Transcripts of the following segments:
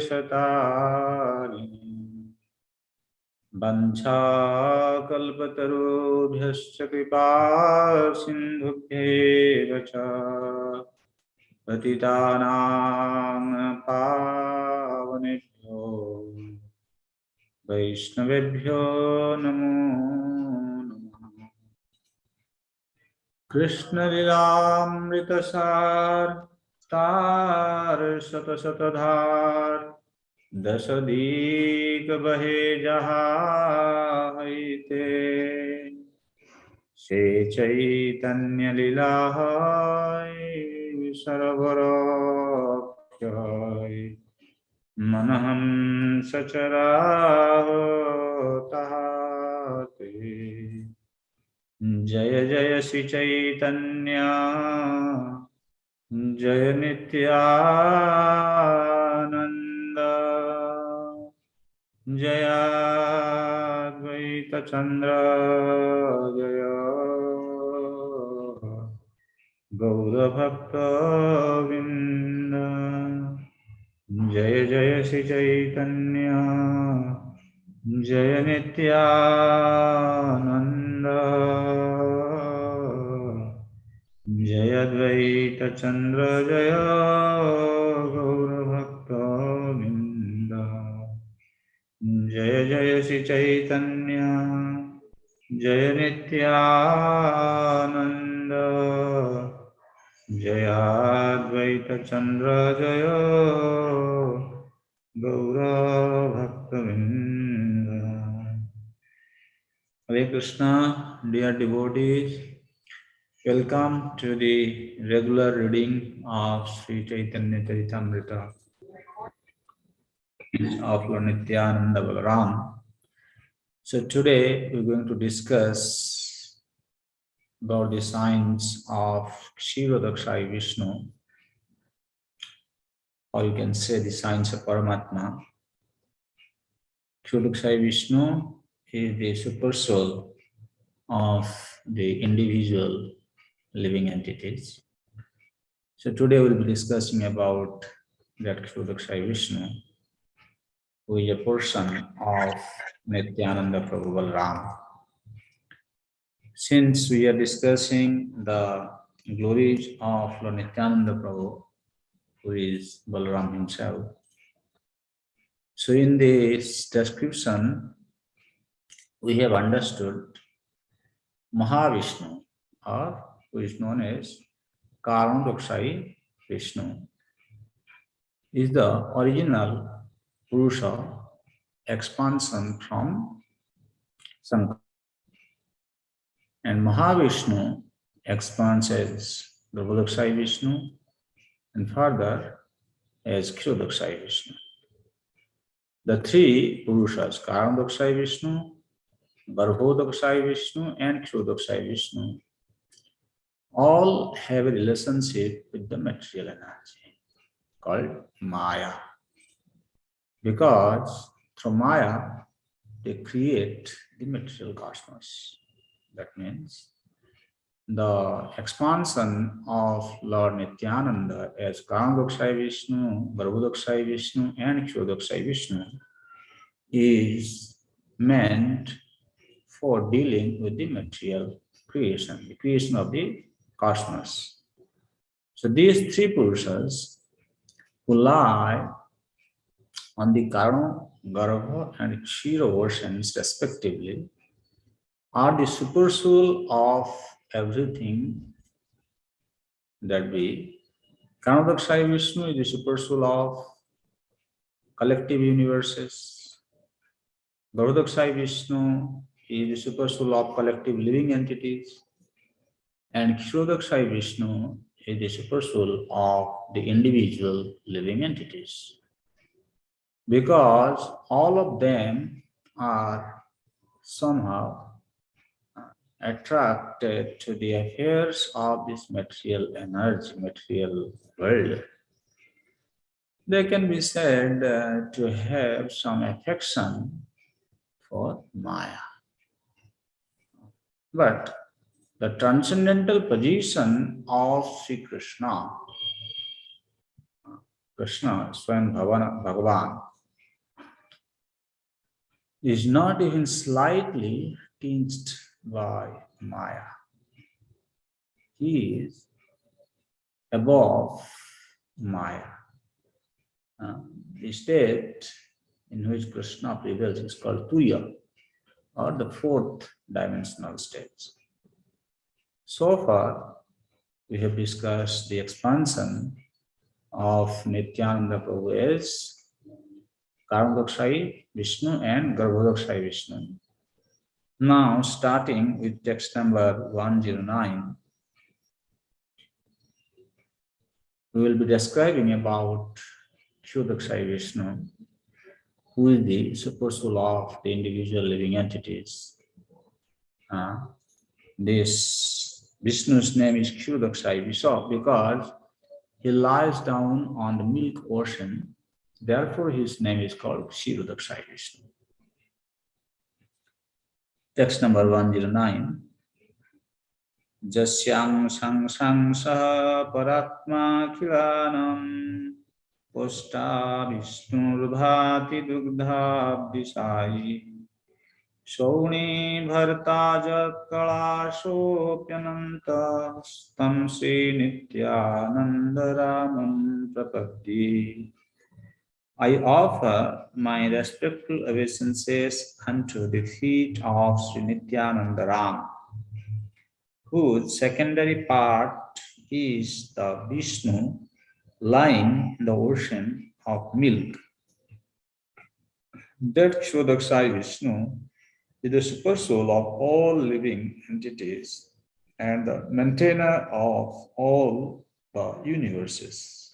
क्लेशतारिणीम् वंशाकल्पतरुभ्यश्च कृपा सिन्धुभ्येव च पतितानां पावनेभ्यो वैष्णवेभ्यो नमो नमः। कृष्णलीलामृतसार तार शत शतधार दशदीक बहे जहाते से चैतन्य लीला सरवरक्ष मनहं सचरावताते। जय जय श्री चैतन्य जय नित्यानंद जय अद्वैत चंद्र जय गौरभक्तवृंद। जय जय श्री चैतन्य जय नित्यानंद जय अद्वैत चंद्र जय गौरभक्तवृंद। जय जय श्री चैतन्य जय नित्यानंद जय अद्वैत चंद्र जय गौरभक्तवृंद। Hare Krishna, dear devotees, welcome to the regular reading of Sri Caitanya Caritamrita of Lord Nityananda Balaram. So today we're going to discuss about the signs of 𝐒𝐜𝐢𝐞𝐳 Vishnu, or you can say the signs of Paramatma. 𝐒𝐜𝐢𝐞𝐳 Vishnu is the super soul of the individual living entities. So today we'll be discussing about that 𝐒𝐜𝐢𝐞𝐳 Vishnu, who is a portion of Nityananda Prabhu Balaram. Since we are discussing the glories of Lord Nityananda Prabhu, who is Balaram himself, so in this description we have understood Mahavishnu, or who is known as Caitanya Vishnu, is the original Purusha expansion from Sankara. And Mahavishnu expands as 𝐕𝐢𝐬𝐡𝐢𝐿 Vishnu and further as 𝐒𝐜𝐢𝐞𝐳 Vishnu. The three Purushas, Caitanya Vishnu, 𝐕𝐢𝐬𝐡𝐢𝐿 Vishnu and 𝐒𝐜𝐢𝐿 Vishnu, all have a relationship with the material energy called Maya. Because through Maya, they create the material cosmos. That means the expansion of Lord Nityananda as Caitanya Vishnu, 𝐕𝐢𝐬𝐡𝐢𝐿 Vishnu and 𝐒𝐜𝐢𝐿 Vishnu is meant for dealing with the material creation, the creation of the cosmos. So these three Purushas who lie on the Karma, Garbha and Kshira oceans respectively are the super soul of everything that we. Caitanya Vishnu is the super soul of collective universes. 𝐕𝐢𝐬𝐡𝐢𝐿 Vishnu is the super soul of collective living entities. And 𝐒𝐜𝐢𝐿 Vishnu is the super soul of the individual living entities. Because all of them are somehow attracted to the affairs of this material energy, material world, they can be said to have some affection for Maya. But the transcendental position of Sri Krishna, Krishna, Swayam Bhagavan, is not even slightly tinged by Maya. He is above Maya. The state in which Krishna prevails is called Tuya, or the fourth dimensional state. So far, we have discussed the expansion of Nityananda Prabhu as Caitanya, Vishnu and Garbhodakshaya Vishnu. Now, starting with text number 109, we will be describing about 𝐒𝐜𝐢𝐞𝐧𝐜 Vishnu, who is the super soul of the individual living entities. This Vishnu's name is 𝐒𝐜𝐢𝐞𝐧𝐜 because he lies down on the milk ocean. Therefore, his name is called 𝐒𝐜𝐢𝐞𝐧𝐜 Vishnu. Text number 109. Jasyang sang sang saha paratma khilanam posta vishnurvati dugdha visai shauni bharta jat kalasopyananta stam se nityananda ramam prapaddi. I offer my respectful obeisances unto the feet of Sri Nityananda Ram, whose secondary part is the Vishnu lying in the ocean of milk. That 𝐒𝐜𝐢𝐞𝐧𝐜 Vishnu is the super soul of all living entities and the maintainer of all the universes.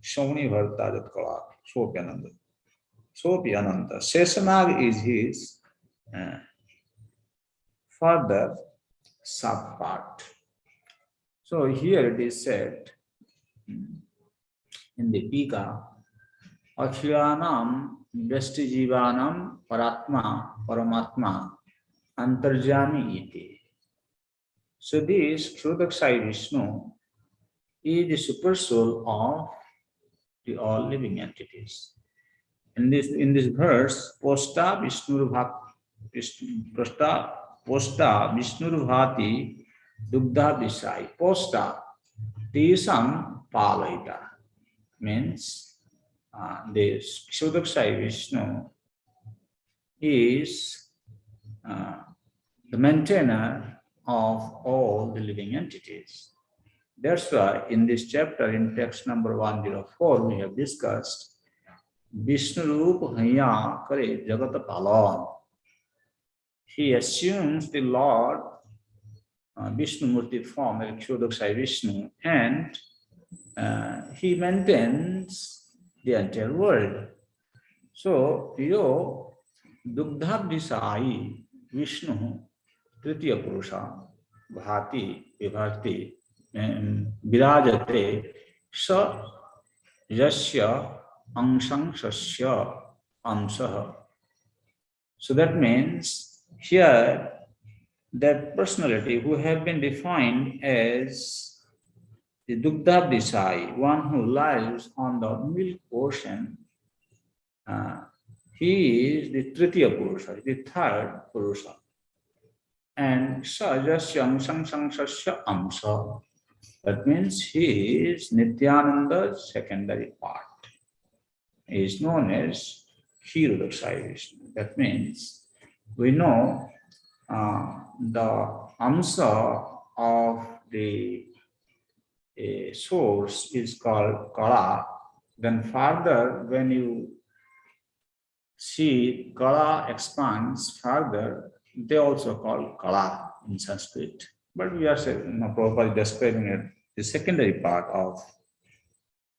Shauni Bharta Jat Kala Sopyananda. Sopyananda. Seshanag is his further sub-part. So here it is said in the Pika, Akhilanam Vestijivanam Paratma Paramatma Antarjami iti. So this 𝐒𝐜𝐢𝐞𝐧𝐜 Vishnu is the super soul of the all living entities. In this verse, Posta Vishnurvati Dugdha Visai. Posta Tisam Palaita means the 𝐒𝐜𝐢𝐞𝐧𝐜 Vishnu is the maintainer of all the living entities. That's why in this chapter, in text number 104, we have discussed Vishnu 𝐒𝐜𝐢𝐞𝐳𝐜 𝐬𝐻. He assumes the Lord Vishnu Murti form, like 𝐒𝐜𝐢𝐞𝐳𝐜 Vishnu, and he maintains the entire world. So, yo dugdha visai Vishnu tritiya purusha bhati vibhakti virajate sa yasya angsang sasya amsaha. So that means here that personality who have been defined as the Dugdha Visai, one who lives on the milk ocean, he is the Tritiya Purusha, the third Purusha. And Sajasyam Sangsasya Amsa, that means he is Nityananda's secondary part. He is known as 𝐒𝐜𝐢𝐞𝐧𝐜 Vishnu. That means we know the Amsa of the source is called Kala. Then further, when you see Kala expands further, they also call Kala in Sanskrit. But we are Prabhupada describing it, the secondary part of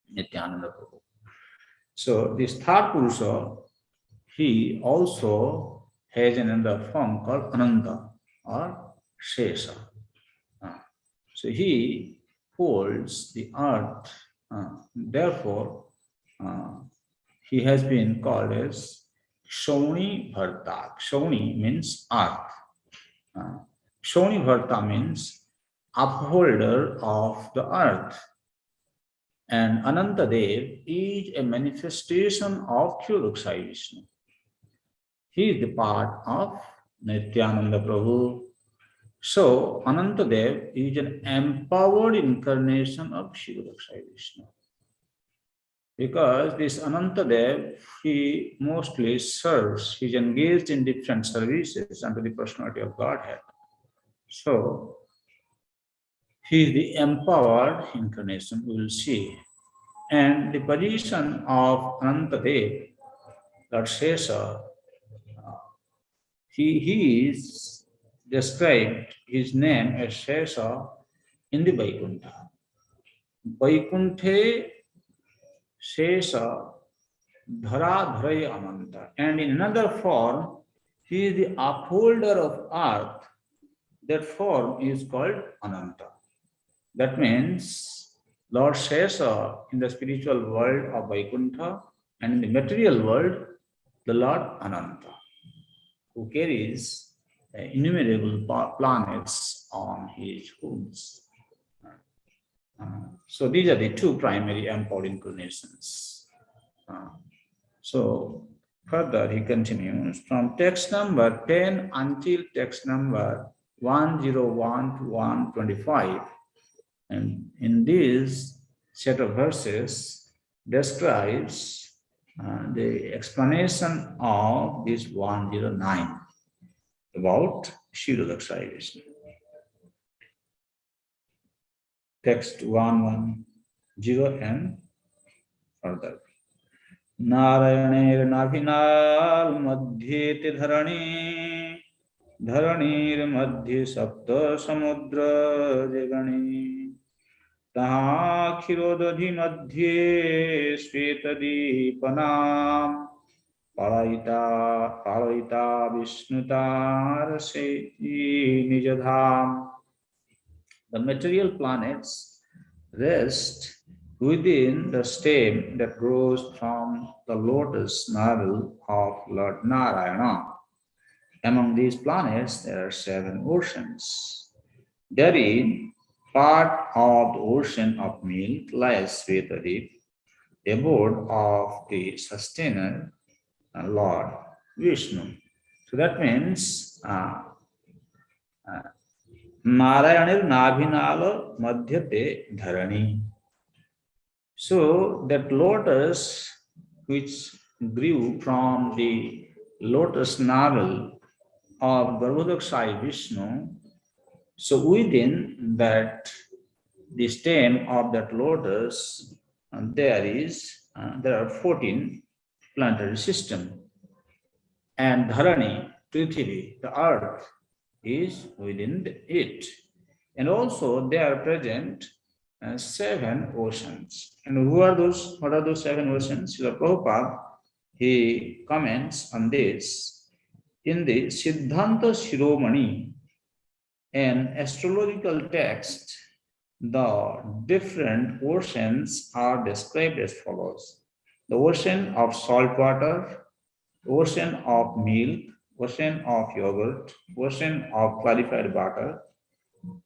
Nityananda Prabhu. So this third Purusha, he also has another form called Ananta or Shesha. So he holds the earth. Therefore, he has been called as Shauni Bharta. Shauni means earth. Shauni Bharta means upholder of the earth. And Anantadev is a manifestation of 𝐒𝐜𝐢𝐞𝐳 Vishnu. He is the part of Nityananda Prabhu. So Anantadev is an empowered incarnation of 𝐒𝐜𝐢𝐞𝐳 Vishnu. Because this Anantadev, he mostly serves, he's engaged in different services under the personality of Godhead. So he is the empowered incarnation, we will see. And the position of Anantadev, Lord Shesha, he is described, his name as Shesha in the Vaikuntha. Vaikunthe Shesha Dharadharay Ananta. And in another form, he is the upholder of earth. That form is called Ananta. That means Lord Shesha in the spiritual world of Vaikuntha and in the material world, the Lord Ananta, who carries innumerable planets on his hooves. So these are the two primary empowered incarnations. So further he continues from text number 10 until text number 101 to 125. And in this set of verses describes the explanation of this 109 about 𝐒𝐜𝐢𝐞𝐳 Vishnu. Text 110 and further. Narayanir navinal madhyete dharani, dharanir madhye sapta samudra jagani, taha khirodadhi madhye svetadipanam, paraita vishnutar se nijadham. The material planets rest within the stem that grows from the lotus navel of Lord Narayana. Among these planets, there are 7 oceans. Therein, part of the ocean of milk lies Svetadip, the abode of the sustainer, Lord Vishnu. So that means Narayanir Nabhinala Madhyate Dharani. So that lotus which grew from the lotus navel of 𝐕𝐢𝐬𝐡𝐢𝐲 Vishnu, so within that, the stem of that lotus, there are 14 planetary systems, and Dharani, Prithvi, the earth, is within it. And also there are present 7 oceans. And who are those? What are those 7 oceans? Srila Prabhupada, he comments on this in the Siddhanta Shiromani, an astrological text. The different oceans are described as follows: the ocean of salt water, ocean of milk, ocean of yogurt, ocean of clarified butter,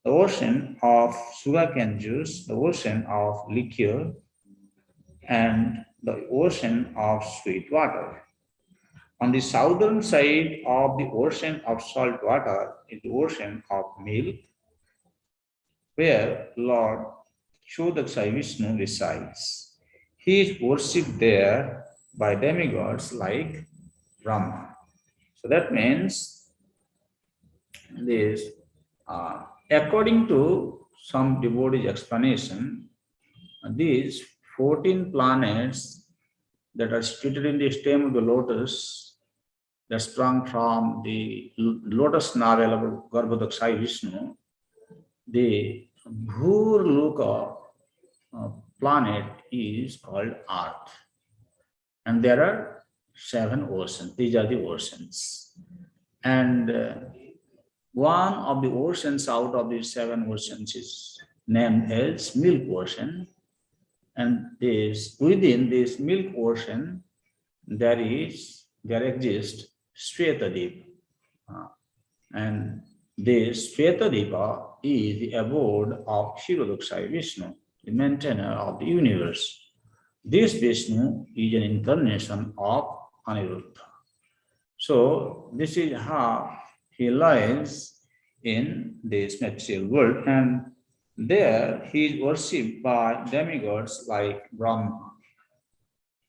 the ocean of sugarcane juice, the ocean of liquor, and the ocean of sweet water. On the southern side of the ocean of salt water is the ocean of milk, where Lord 𝐒𝐜𝐢𝐞𝐳 Vishnu resides. He is worshipped there by demigods like Brahma. So that means this, according to some devotees' explanation, these 14 planets that are situated in the stem of the lotus that sprung from the lotus navel of 𝐕𝐢𝐬𝐡𝐢𝐲 Vishnu, the Bhurloka planet is called Earth. And there are 7 oceans. These are the oceans. And one of the oceans out of these 7 oceans is named as Milk Ocean. And within this Milk Ocean, there exists Svetadip. And this Svetadipa is the abode of 𝐒𝐜𝐢𝐞𝐳 Vishnu. the maintainer of the universe. This Vishnu is an incarnation of Aniruddha. So this is how he lies in this material world, and there he is worshipped by demigods like Brahma.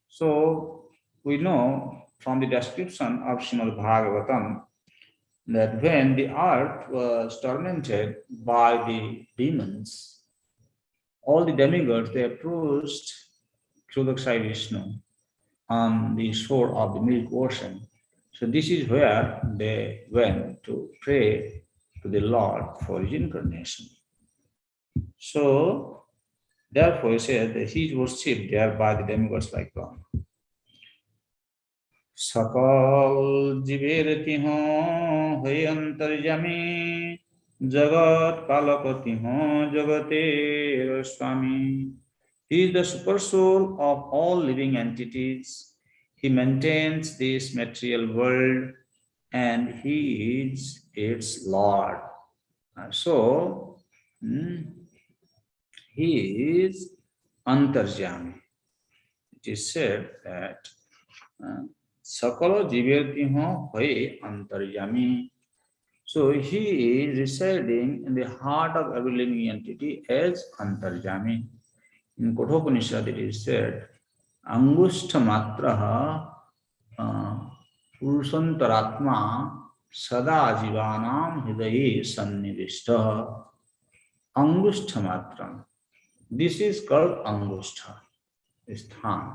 So we know from the description of Srimad Bhagavatam that when the earth was tormented by the demons, all the demigods, they approached 𝐒𝐜𝐢𝐞𝐧𝐜 Vishnu on the shore of the Milk Ocean. So this is where they went to pray to the Lord for his incarnation. So therefore he said that he is worshipped there by the demigods like Brahma. सकल जीवेरति हों है अंतर्यामी जगत कालपति हों जगते स्वामी. He is the super soul of all living entities. He maintains this material world and he is its Lord. So he is antarjami. It is said that Sakala Jivyartiho Hoye Antaryami. So he is residing in the heart of every living entity as Antaryami. In Kathopanishad it is said, Angushta Matraha Purushantaratma Sada Jivanam Hidayi Sannivishta. Angushta Matram. This is called Angushta, Sthan.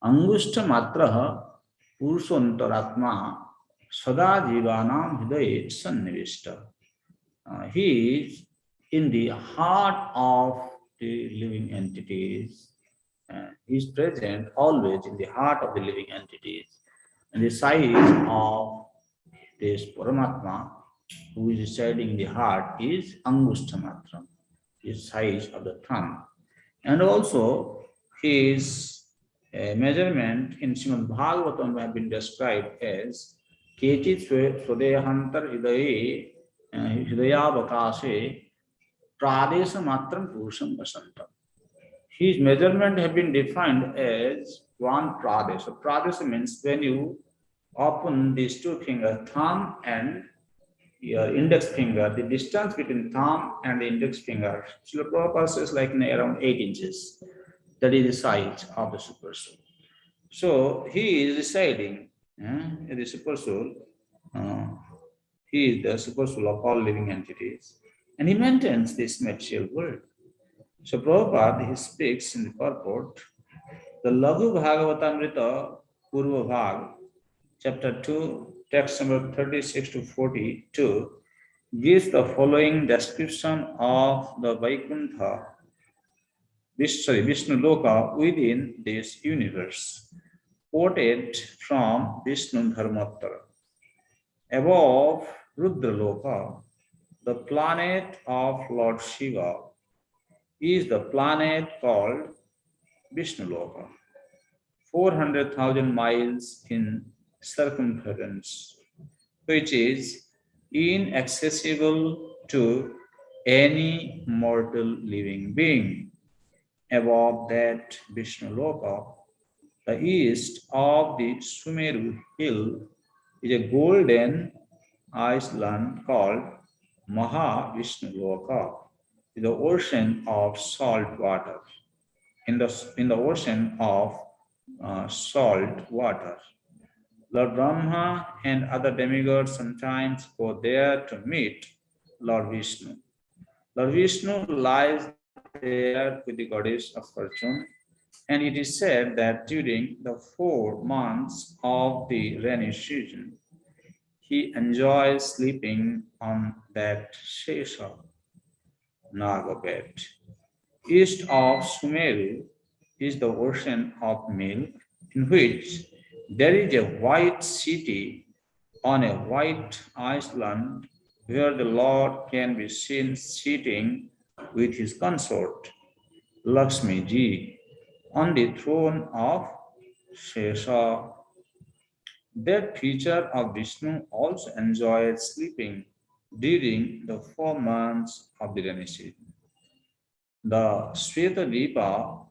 Angushta Matraha Purushantaratma Sada Jivanam Hidaya Sannivishta. He is in the heart of the living entities. He is present always in the heart of the living entities. And the size of this Paramatma, who is residing in the heart, is Angushta Matram, his size of the thumb. And also his measurement in Srimad Bhagavatam have been described as Kechit Swadehantar Hidayavakase Pradesha Matram Purusham Vasantam. His measurement have been defined as one Pradesha. Pradesha means when you open these two fingers, thumb and your index finger, the distance between thumb and the index finger, Srila Prabhupada says like around 8 inches. That is the size of the super soul. So he is residing in the super soul. He is the super soul of all living entities. And he maintains this material world. So Prabhupada, he speaks in the purport, the Laghu Bhagavatamrita Purva Bhag, chapter 2, text number 36 to 42, gives the following description of the Vaikuntha, Vishnu Loka within this universe, quoted from Vishnu Dharmottara. Above Rudra Loka, the planet of Lord Shiva is the planet called Vishnu Loka, 400,000 miles in circumference, which is inaccessible to any mortal living being. Above that Vishnu Loka, the east of the Sumeru hill is a golden island called Maha Vishnu Loka, the ocean of salt water. In the ocean of salt water, Lord Brahma and other demigods sometimes go there to meet Lord Vishnu. Lord Vishnu lies there with the goddess of fortune, and it is said that during the 4 months of the rainy season, he enjoys sleeping on that Shesha Naga bed. East of Sumeru is the ocean of milk, in which there is a white city on a white island where the Lord can be seen sitting with his consort, Lakshmi Ji, on the throne of Shesha. That feature of Vishnu also enjoys sleeping during the 4 months of the rainy season. The 𝐒𝐜𝐢𝐞𝐳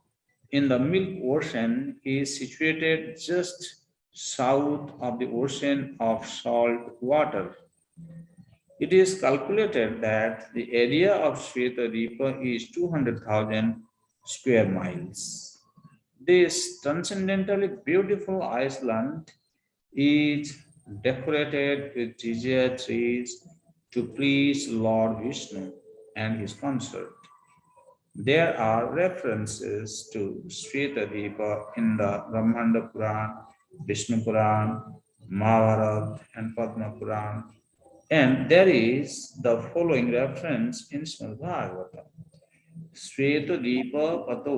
in the Milk Ocean is situated just south of the ocean of salt water. It is calculated that the area of 𝐒𝐜𝐢𝐞 is 200,000 square miles. This transcendently beautiful island is decorated with jizya trees to please Lord Vishnu and his consort. There are references to 𝐒𝐜𝐢𝐞 in the Brahmanda Puran, Vishnu Puran, Mahabharata, and Padma Puran. And there is the following reference in Srimad Bhagavatam. श्वेतदीप पतौ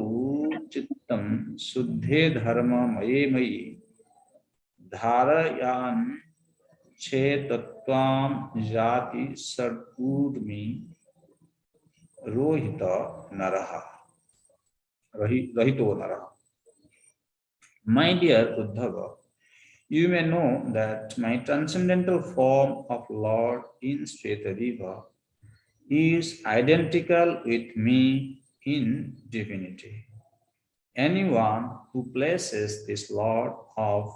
चित्तम शुद्धे धर्म मये मयि धारयान चेतत्वाम जाति सर्पूर्मि रोहितो नरः. My dear Uddhava, you may know that my transcendental form of Lord in 𝐒𝐜𝐢𝐞 is identical with me in divinity. Anyone who places this Lord of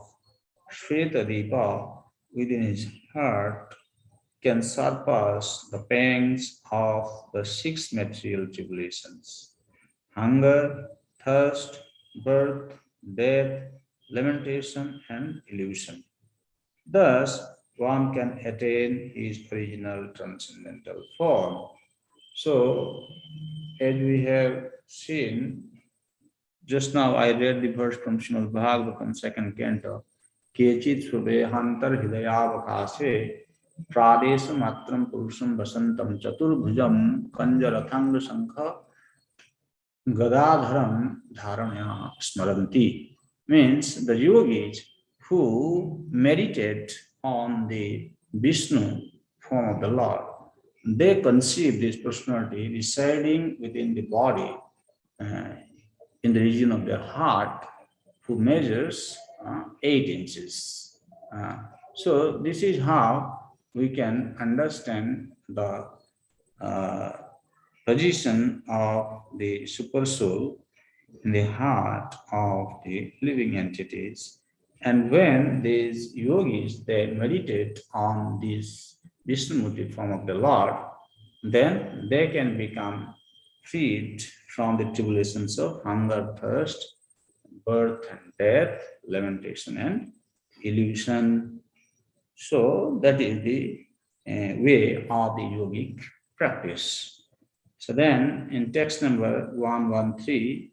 𝐒𝐜𝐢𝐞 within his heart can surpass the pangs of the 6 material tribulations: hunger, thirst, birth, death, lamentation, and illusion. Thus, one can attain his original transcendental form. So, as we have seen, just now I read the verse from Srimad Bhagavatam, 2nd canto. Kechit subehantar hidayavakase pradesa matram purusham vasantam chaturbhujam kanjarathanga sankha gadadharam dharanya smaranti. Means the yogis who meditate on the Vishnu form of the Lord, they conceive this personality residing within the body, in the region of their heart, who measures 8 inches. So this is how we can understand the position of the super soul in the heart of the living entities. And when these yogis, they meditate on this Vishnumurti form of the Lord, then they can become freed from the tribulations of hunger, thirst, birth and death, lamentation and illusion. So that is the way of the yogic practice. So then in text number 113,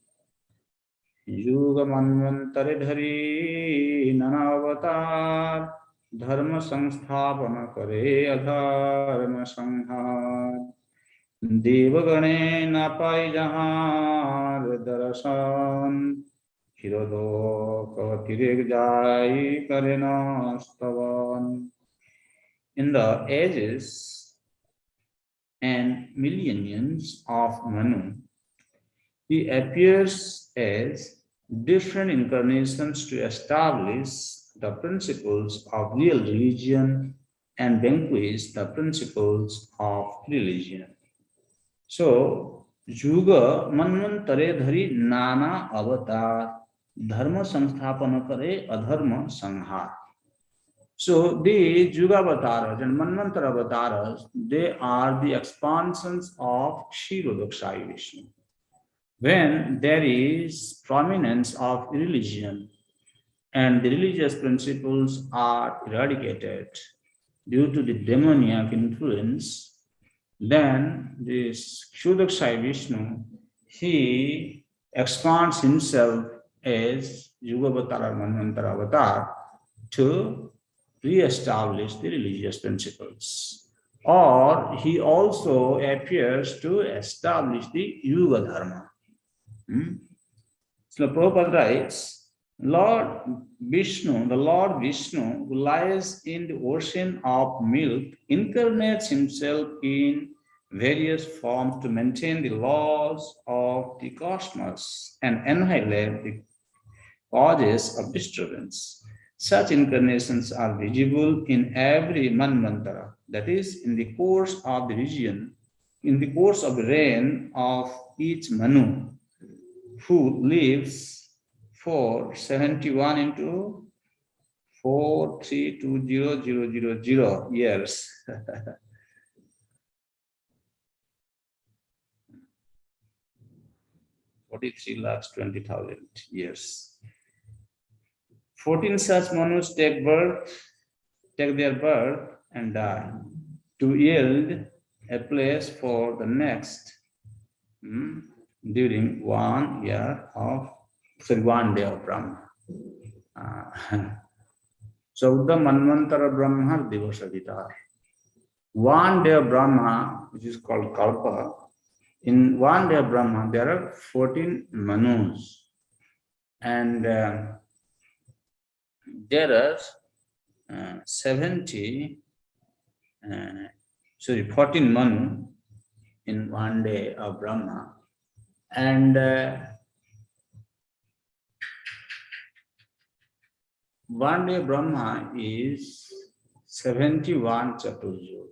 Yuga manvantare dhari nanavatar dharma samsthapana kare adharma sanghar devagane napai jahar darasan hirodo 𝐒𝐜𝐢𝐞𝐳 karena stavan. In the ages and millenniums of Manu, he appears as different incarnations to establish the principles of real religion and vanquish the principles of religion. So, Yuga manvantare dhari nana avatar dharma samsthapana kare adharma sanghar. So the Yuga avatars and Manvantara avatars, they are the expansions of 𝐒𝐜𝐢𝐞𝐳 Vishnu. When there is prominence of religion and the religious principles are eradicated due to the demoniac influence, then this 𝐒𝐜𝐢𝐞𝐳 Vishnu, he expands himself as Yuga avatar or Manvantara avatar to re-establish the religious principles. Or he also appears to establish the Yuga Dharma. So Prabhupada writes, Lord Vishnu, the Lord Vishnu, who lies in the ocean of milk, incarnates himself in various forms to maintain the laws of the cosmos and annihilate the causes of disturbance. Such incarnations are visible in every manvantara, that is, in the course of the region in the course of the reign of each Manu, who lives for 71 into 4320000 years. 43,20,000 years. 14 such Manus take their birth and die to yield a place for the next during 1 year of, 1 day of Brahma. Chauda Manvantara Brahma Divasaditar. 1 day of Brahma, which is called Kalpa. In 1 day of Brahma, there are 14 Manus, and there are 14 Manu in 1 day of Brahma, and 1 day of Brahma is 71 Chaturjug.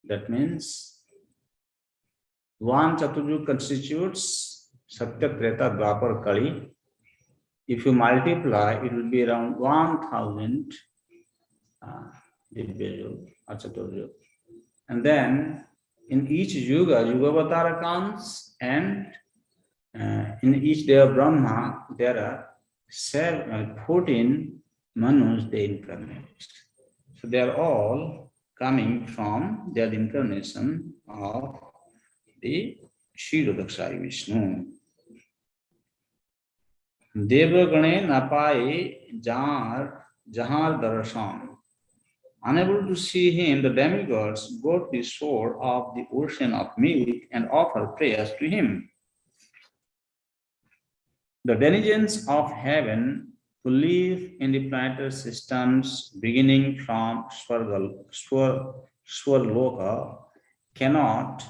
That means 1 Chaturjug constitutes Satya, Treta, Dwapar, Kali. If you multiply, it will be around 1,000 Divyajug or Chaturjug. And then in each Yuga, Yugavatara counts, and in each day of Brahma, there are 14 Manus they incarnate. So they are all coming from their incarnation of the 𝐒𝐜𝐢𝐞𝐧𝐜 Vishnu. Devagane napai jahar darshan. Unable to see him, the demigods go to the shore of the ocean of milk and offer prayers to him. The denizens of heaven who live in the planetary systems beginning from Swarloka cannot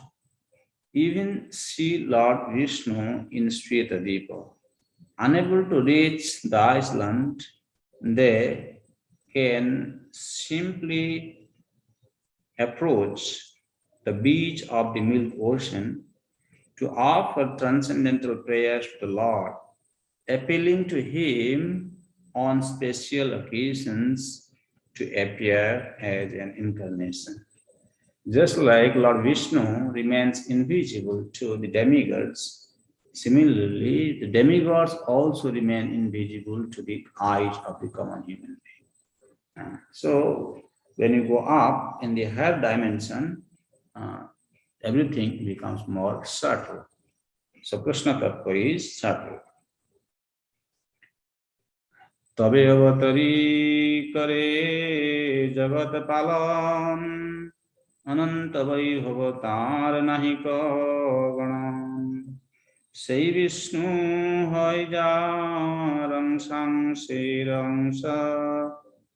even see Lord Vishnu in Shvetadipa. Unable to reach the island, they can simply approach the beach of the milk ocean to offer transcendental prayers to the Lord, appealing to him on special occasions to appear as an incarnation. Just like Lord Vishnu remains invisible to the demigods, similarly, the demigods also remain invisible to the eyes of the common human being. So, when you go up in the higher dimension, everything becomes more subtle. So, Krishna Tattva is subtle. Tabe avatari kare jagat palam ananta vaibhavatar nahika ganam sei Vishnu hai jarang sang sirangsa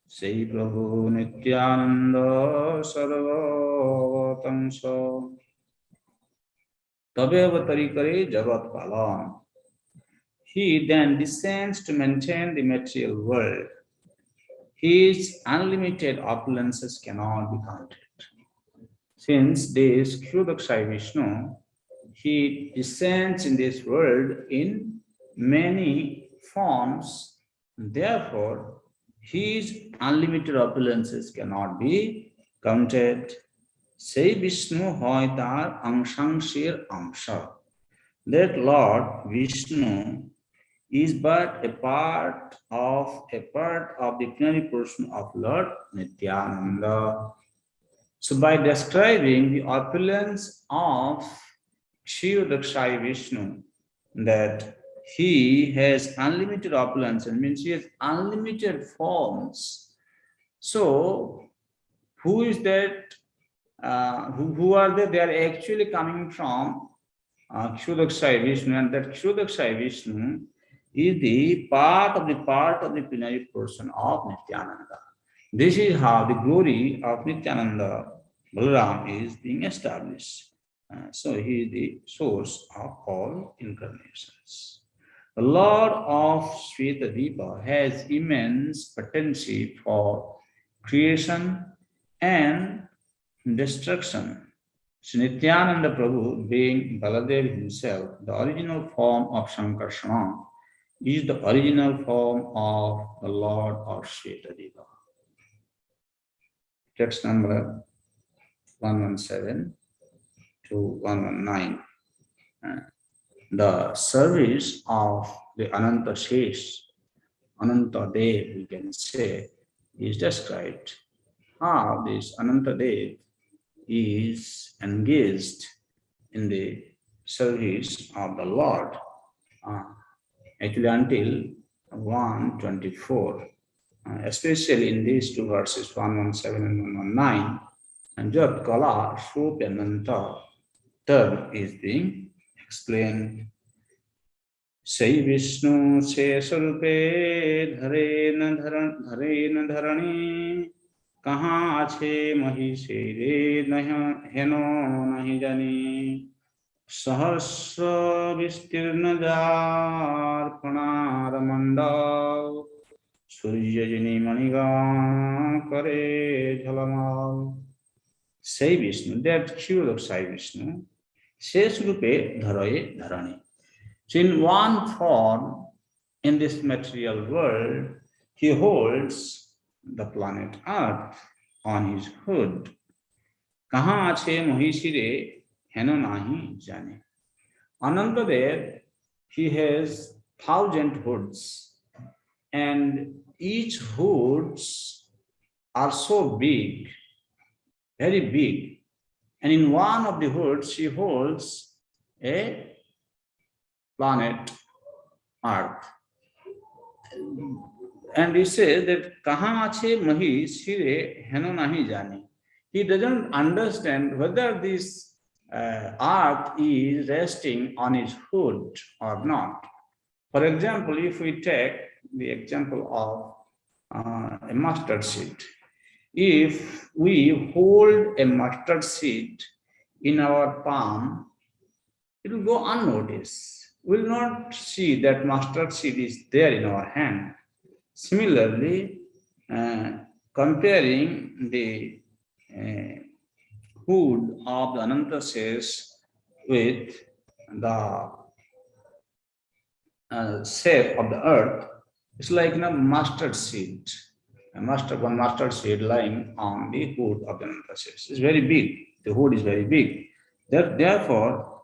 sei Prabhu Nityananda sarvavatamsa. Tabe avatari kare jagat palam. He then descends to maintain the material world. His unlimited opulences cannot be counted. Since this 𝐒𝐜𝐢𝐞𝐧𝐜 Vishnu, he descends in this world in many forms. Therefore, his unlimited opulences cannot be counted. Sei Vishnu hoy tar angsang shir amsha. That Lord Vishnu is but a part of the plenary portion of Lord Nityananda. So by describing the opulence of 𝐒𝐜𝐢𝐞𝐧𝐜 Vishnu, that he has unlimited opulence, it means he has unlimited forms. So who is that? Who are they? They are actually coming from 𝐒𝐜𝐢𝐞𝐧𝐜 Vishnu, and that 𝐒𝐜𝐢𝐞𝐧𝐜 Vishnu is the part of the plenary portion of Nityananda. This is how the glory of Nityananda Balaram is being established. So he is the source of all incarnations. The Lord of Shvetadipa has immense potency for creation and destruction. Sri Nityananda Prabhu, being Baladev himself, the original form of Sankarsana, is the original form of the Lord of Shvetadeva. Text number 117 to 119. The service of the Ananta Shesh, Ananta Dev, we can say, is described. How this Ananta Dev is engaged in the service of the Lord, actually until 124, especially in these two verses, 117 and 119, and Jat Kala Shopyananta term is being explained. Sai Vishnu Sesharupe Dhareena Dharani Kaha Ache Mahishere Heno Nahi Jani Sahasra Vistirna Jar Panar Mandal Surya Jini Maniga Kare Jalamal. Sai Vishnu, that cure of Sai Vishnu, Sesharupe Dharaye Dharani. So in one form, in this material world, he holds the planet Earth on his hood. Kaha ache mohishire heno nahi jane. Anantadev, he has 1,000 hoods, and each hoods are so big, very big. And in one of the hoods, he holds a planet Earth. And he says that Kaha ache mahi shire heno nahi jani. He doesn't understand whether this earth is resting on his hood or not. For example, if we take the example of a mustard seed, if we hold a mustard seed in our palm, it will go unnoticed. We will not see that mustard seed is there in our hand. Similarly, comparing the hood of the Ananta Shesh with the shape of the earth, it's like a mustard seed. One mustard seed lying on the hood of the Ananta Shesh. It's very big. The hood is very big. Therefore,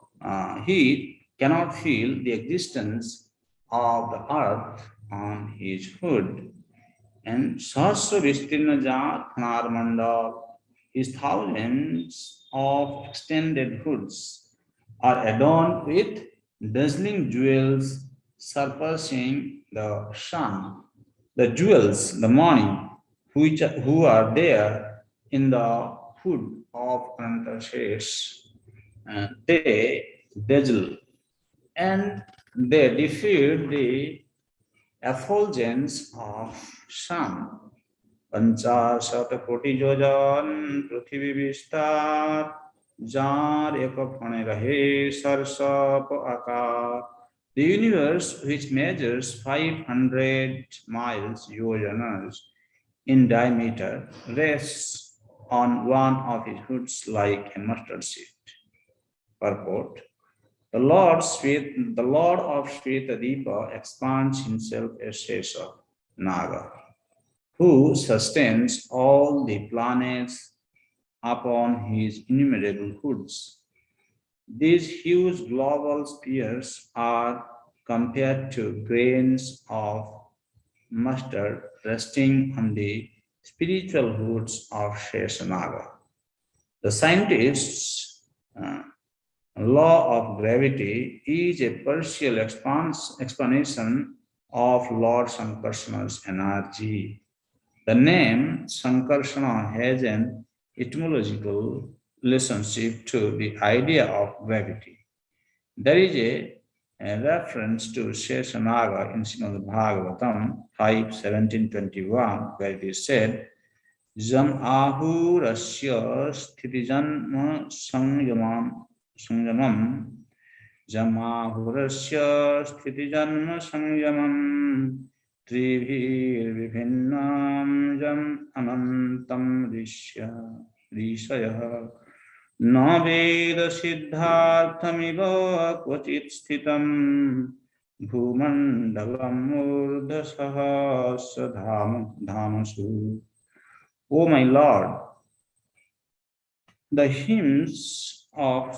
he cannot feel the existence of the earth on his hood. And Sahasra Vistirna Jat Khanar Mandal, his thousands of extended hoods are adorned with dazzling jewels surpassing the sun. The jewels, the morning, who are there in the hood of Ananta Shesh, they dazzle and they defeat the effulgence of sun. Panchashat koti jojan prithvi vistar jar ekapane rahe sarsap akar. The universe, which measures 500 miles yojanas in diameter, rests on one of his hoods like a mustard seed. Purport. The Lord of Shvetadipa expands himself as Shesha, Naga, who sustains all the planets upon his innumerable hoods. These huge global spheres are compared to grains of mustard resting on the spiritual hoods of Sheshanaga. The scientists' law of gravity is a partial explanation of Lord Sankarsana's energy. The name Sankarsana has an etymological relationship to the idea of gravity. There is a reference to Sheshanaga in Srimad Bhagavatam 5:17-21, where it is said, Jam ahurasya sthitijanma sangamam Jamahurasya sthitijanma sangamam Tribhir vibhinnam jam anantam rishaya Na veda siddharthamiva kvachit sthitam bhumandalam urdha sahasra dhamasu. O my Lord, the hymns of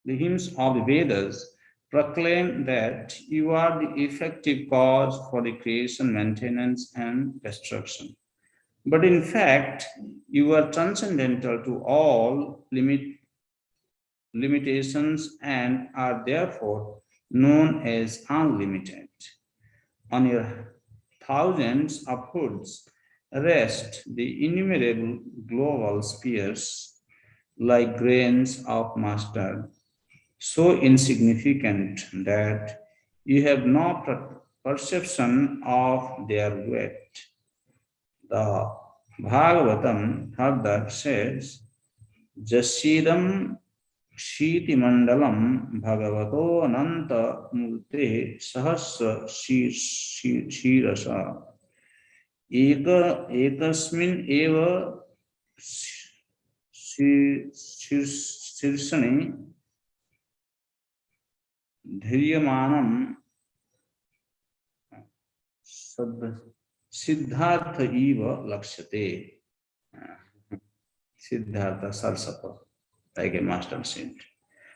the Vedas proclaim that you are the effective cause for the creation, maintenance, and destruction. But in fact, you are transcendental to all limitations and are therefore known as unlimited. On your thousands of hoods rest the innumerable global spheres like grains of mustard, so insignificant that you have no perception of their weight. The Bhagavatam further says, Jasidam Shiti Mandalam Bhagavato Ananta Murte Sahasra Shirasa Ekasmin Eva Shirsane Dhiryamanam Siddhartha Eva Lakshate. Siddhartha Sarsapa, like a master saint.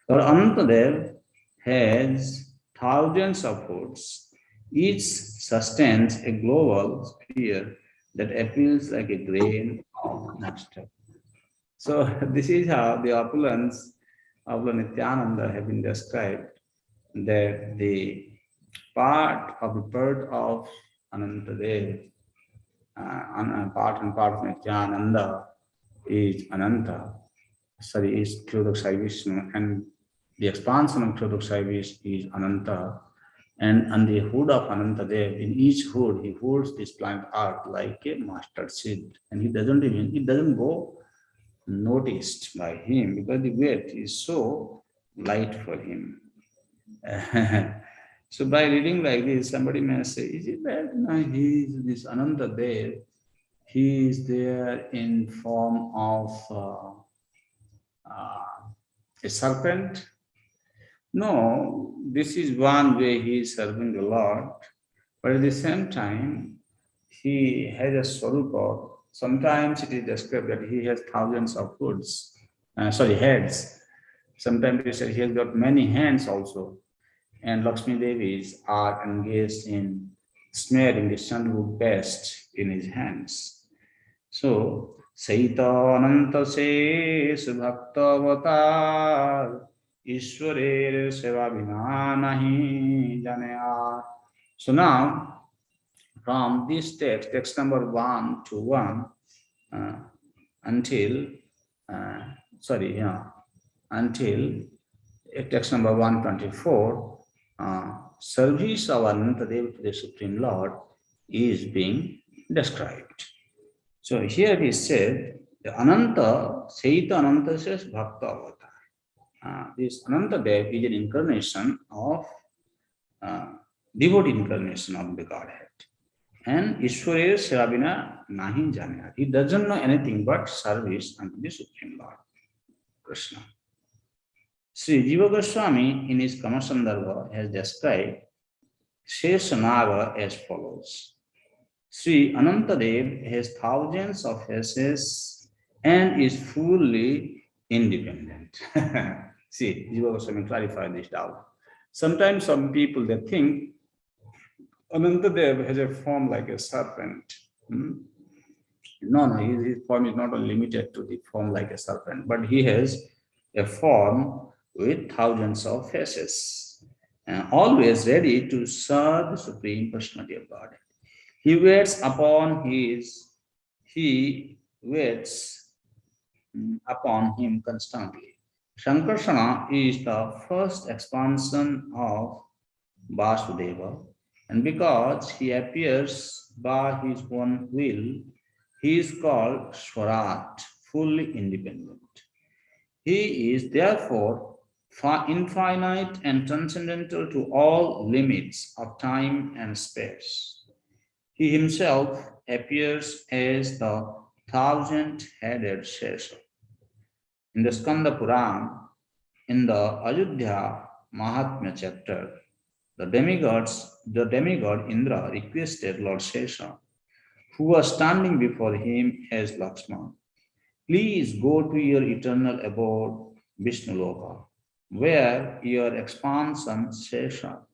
Our Anantadev has thousands of hoods. Each sustains a global sphere that appears like a grain of mustard. So this is how the opulence of Nityananda have been described, that the part of the birth of Anantadev, part and part of Nityananda is Ananta, is 𝐒𝐜𝐢𝐞𝐧𝐜, and the expansion of 𝐒𝐜𝐢𝐞𝐧𝐜 is Ananta. And on the hood of Anantadev, in each hood, he holds this planet Earth like a mustard seed. And it doesn't go noticed by him because the weight is so light for him. So by reading like this, somebody may say, is it that he is this Anantadev? He is there in form of a serpent? No, this is one way he is serving the Lord, but at the same time, he has a swarupa. Sometimes it is described that he has thousands of heads. Sometimes it says he has got many hands also. And Lakshmi Devis are engaged in smearing the sandalwood paste in his hands. So, Caitanya Shesh Bhakta Avatar Ishwarer Seva Bina Nahi Janaya. So now, from this text number 1 to 1, until text number 124, service of Anantadev to the Supreme Lord is being described. So here he said, the Ananta, Saita Ananta says Bhakta Avatar. This Anantadev is an incarnation of, devotee incarnation of the Godhead. And Ishwarer Sevabina Nahi Janaya. He doesn't know anything but service unto the Supreme Lord, Krishna. Sri Jiva Goswami in his Kamasandarbha has described Sheshanaga as follows. Sri Anantadev has thousands of faces and is fully independent. See, Jiva Goswami clarified this doubt. Sometimes some people, they think Anantadev has a form like a serpent. No, his form is not only limited to the form like a serpent, but he has a form with thousands of faces, and always ready to serve the Supreme Personality of Godhead. He waits upon him constantly. Shankarsana is the first expansion of Vasudeva, and because he appears by his own will, he is called Swarat, fully independent. He is therefore infinite and transcendental to all limits of time and space. He himself appears as the thousand-headed Shesha. In the Skanda Puran, in the Ayodhya Mahatmya chapter, the demigod Indra requested Lord Shesha, who was standing before him as Lakshmana, please go to your eternal abode, Vishnuloka, where your expansion Shesha,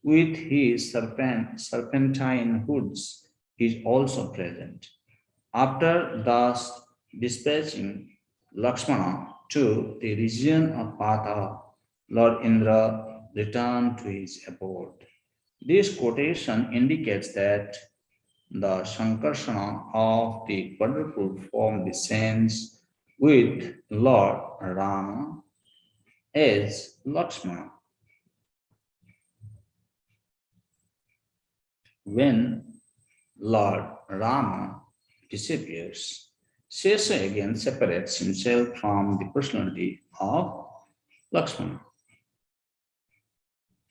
with his serpentine hoods, is also present. After thus dispatching Lakshmana to the region of Patala, Lord Indra returned to his abode. This quotation indicates that the Sankarsana of the quadruple form descends with Lord Rama as Lakshmana. When Lord Rama disappears, Shesha again separates himself from the personality of Lakshmana.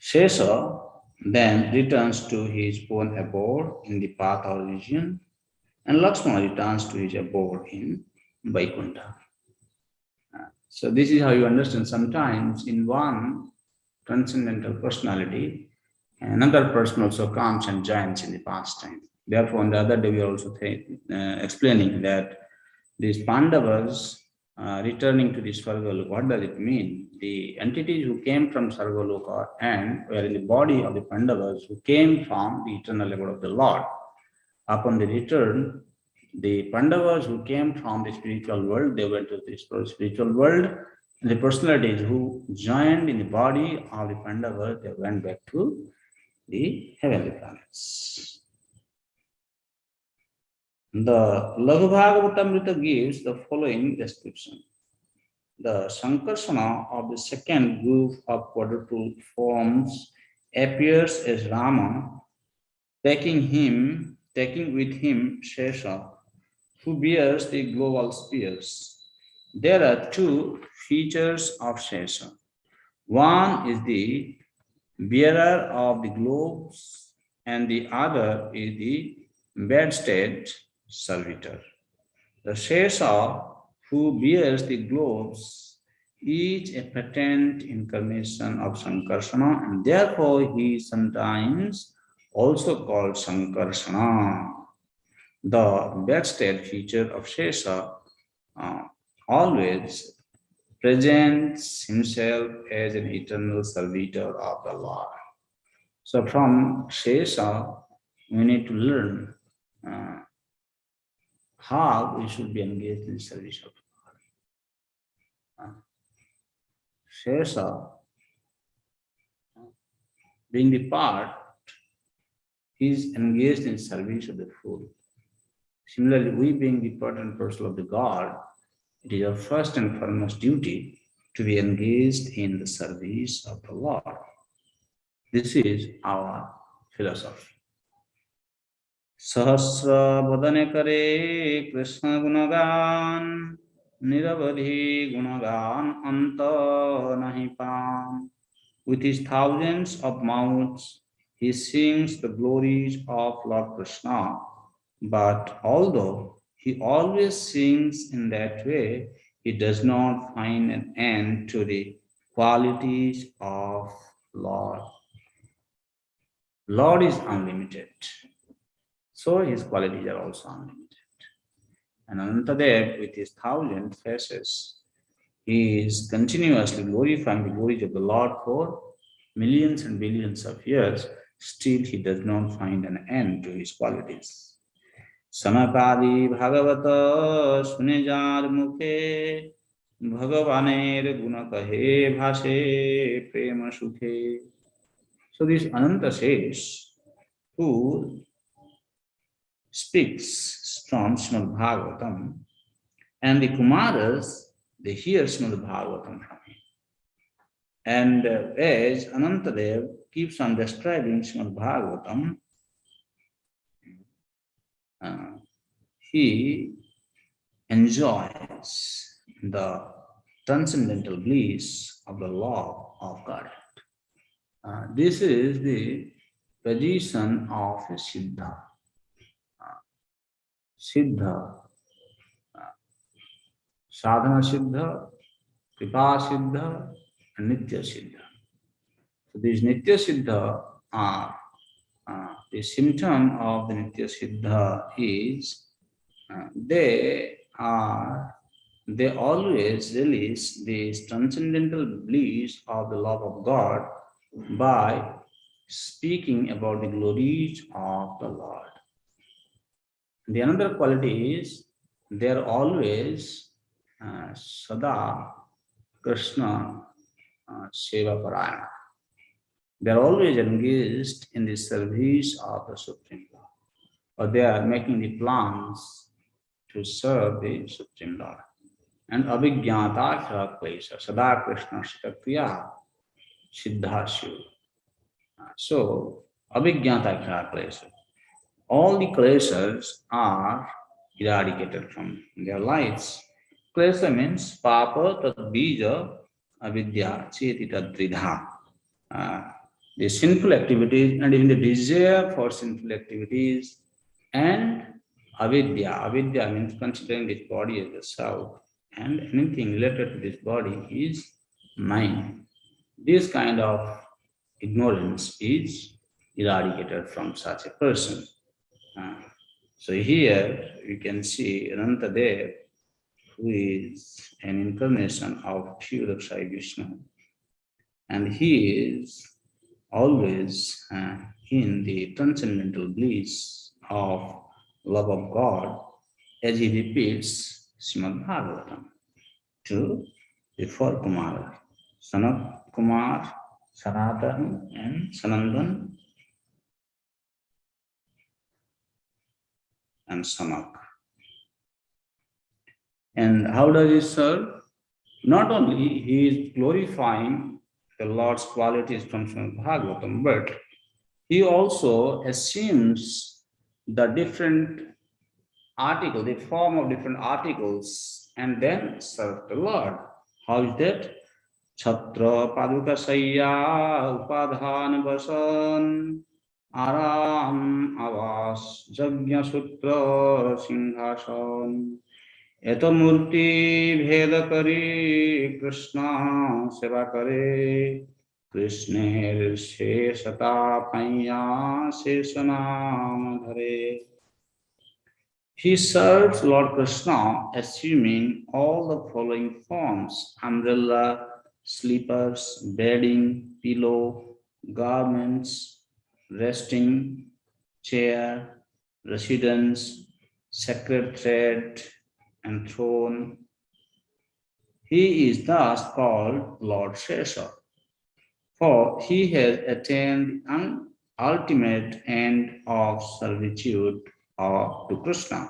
Shesha then returns to his own abode in the Patala region, and Lakshmana returns to his abode in Vaikuntha. So this is how you understand. Sometimes in one transcendental personality, another person also comes and joins in the pastime. Therefore, on the other day we are also explaining that these Pandavas returning to this Sargaloka, what does it mean? The entities who came from Sargaloka and were in the body of the Pandavas who came from the eternal abode of the Lord. Upon the return, the Pandavas who came from the spiritual world, they went to the spiritual world. And the personalities who joined in the body of the Pandavas, they went back to the heavenly planets. The 𝐒𝐜𝐢𝐞𝐧𝐜𝐞 gives the following description. The Sankarsana of the second group of quadruple forms appears as Rama, taking with him Shesha, who bears the global spears. There are two features of Shesha. One is the bearer of the globes, and the other is the bedstead servitor. The Shesha, who bears the globes, is a patent incarnation of Sankarsana, and therefore he is sometimes also called Sankarsana. The bedstead feature of Shesha always presents himself as an eternal servitor of the Lord. So from Shesha, we need to learn how we should be engaged in the service of God. Shesha, being the part, is engaged in service of the food. Similarly, we being the part and parcel of the God, it is our first and foremost duty to be engaged in the service of the Lord. This is our philosophy. Sahasra vadane kare Krishna gunagan, niravadhi gunagan anta nahi pam. With his thousands of mouths, he sings the glories of Lord Krishna. But although he always sings in that way, he does not find an end to the qualities of Lord. Lord is unlimited, so his qualities are also unlimited. And Anantadev, with his 1,000 faces, he is continuously glorifying the glories of the Lord for millions and billions of years. Still, he does not find an end to his qualities. Samapadi Bhagavata Sunejar Mukhe Bhagavaner Gunakahe Bhashe Prema Sukhe. So this Ananta says, who speaks from Srimad Bhagavatam, and the Kumaras, they hear Srimad Bhagavatam from him. And as Anantadev keeps on describing Srimad Bhagavatam, he enjoys the transcendental bliss of the law of God. This is the position of a Siddha. Siddha, Sadhana Siddha Kripa Siddha, and Nitya Siddha. So these Nitya Siddha are the symptom of the Nitya Siddha is they always release the transcendental bliss of the love of God by speaking about the glories of the Lord. The another quality is they are always Sada Krishna Seva Parayana. They are always engaged in the service of the Supreme Lord, or they are making the plans to serve the Supreme Lord. And 𝐒𝐜𝐢𝐞𝐧𝐜𝐞 Sada Krishna Kriya Siddhashu. So 𝐒𝐜𝐢𝐞𝐧𝐜𝐞, all the kleshas are eradicated from their lives. Klesha means papa tad bija avidya cheti tad tridha. The sinful activities and even the desire for sinful activities and avidya. Avidya means considering this body as the self and anything related to this body is mind. This kind of ignorance is eradicated from such a person. So here we can see Anantadev, who is an incarnation of pure Sai Vishnu, and he is always in the transcendental bliss of love of God, as he repeats Srimad Bhagavatam to the four Kumaras, Sanat Kumar, Sanatan, and Sanandan, and Sanak. And how does he serve? Not only he is glorifying the Lord's qualities from Srimad Bhagavatam, but he also assumes the different article, the form of different articles, and then serve the Lord. How is that? Chhatra Paduka Sayya Upadhan Vasan Aram Avas Jagya Sutra Singhasan Eto Murti Bheda Kari Krishna Seva Kare Krishner Shesata Panya Shesanam Dhare. He serves Lord Krishna assuming all the following forms: umbrella, slippers, bedding, pillow, garments, resting, chair, residence, sacred thread, and throne. He is thus called Lord Shesha, for he has attained the ultimate end of servitude to Krishna.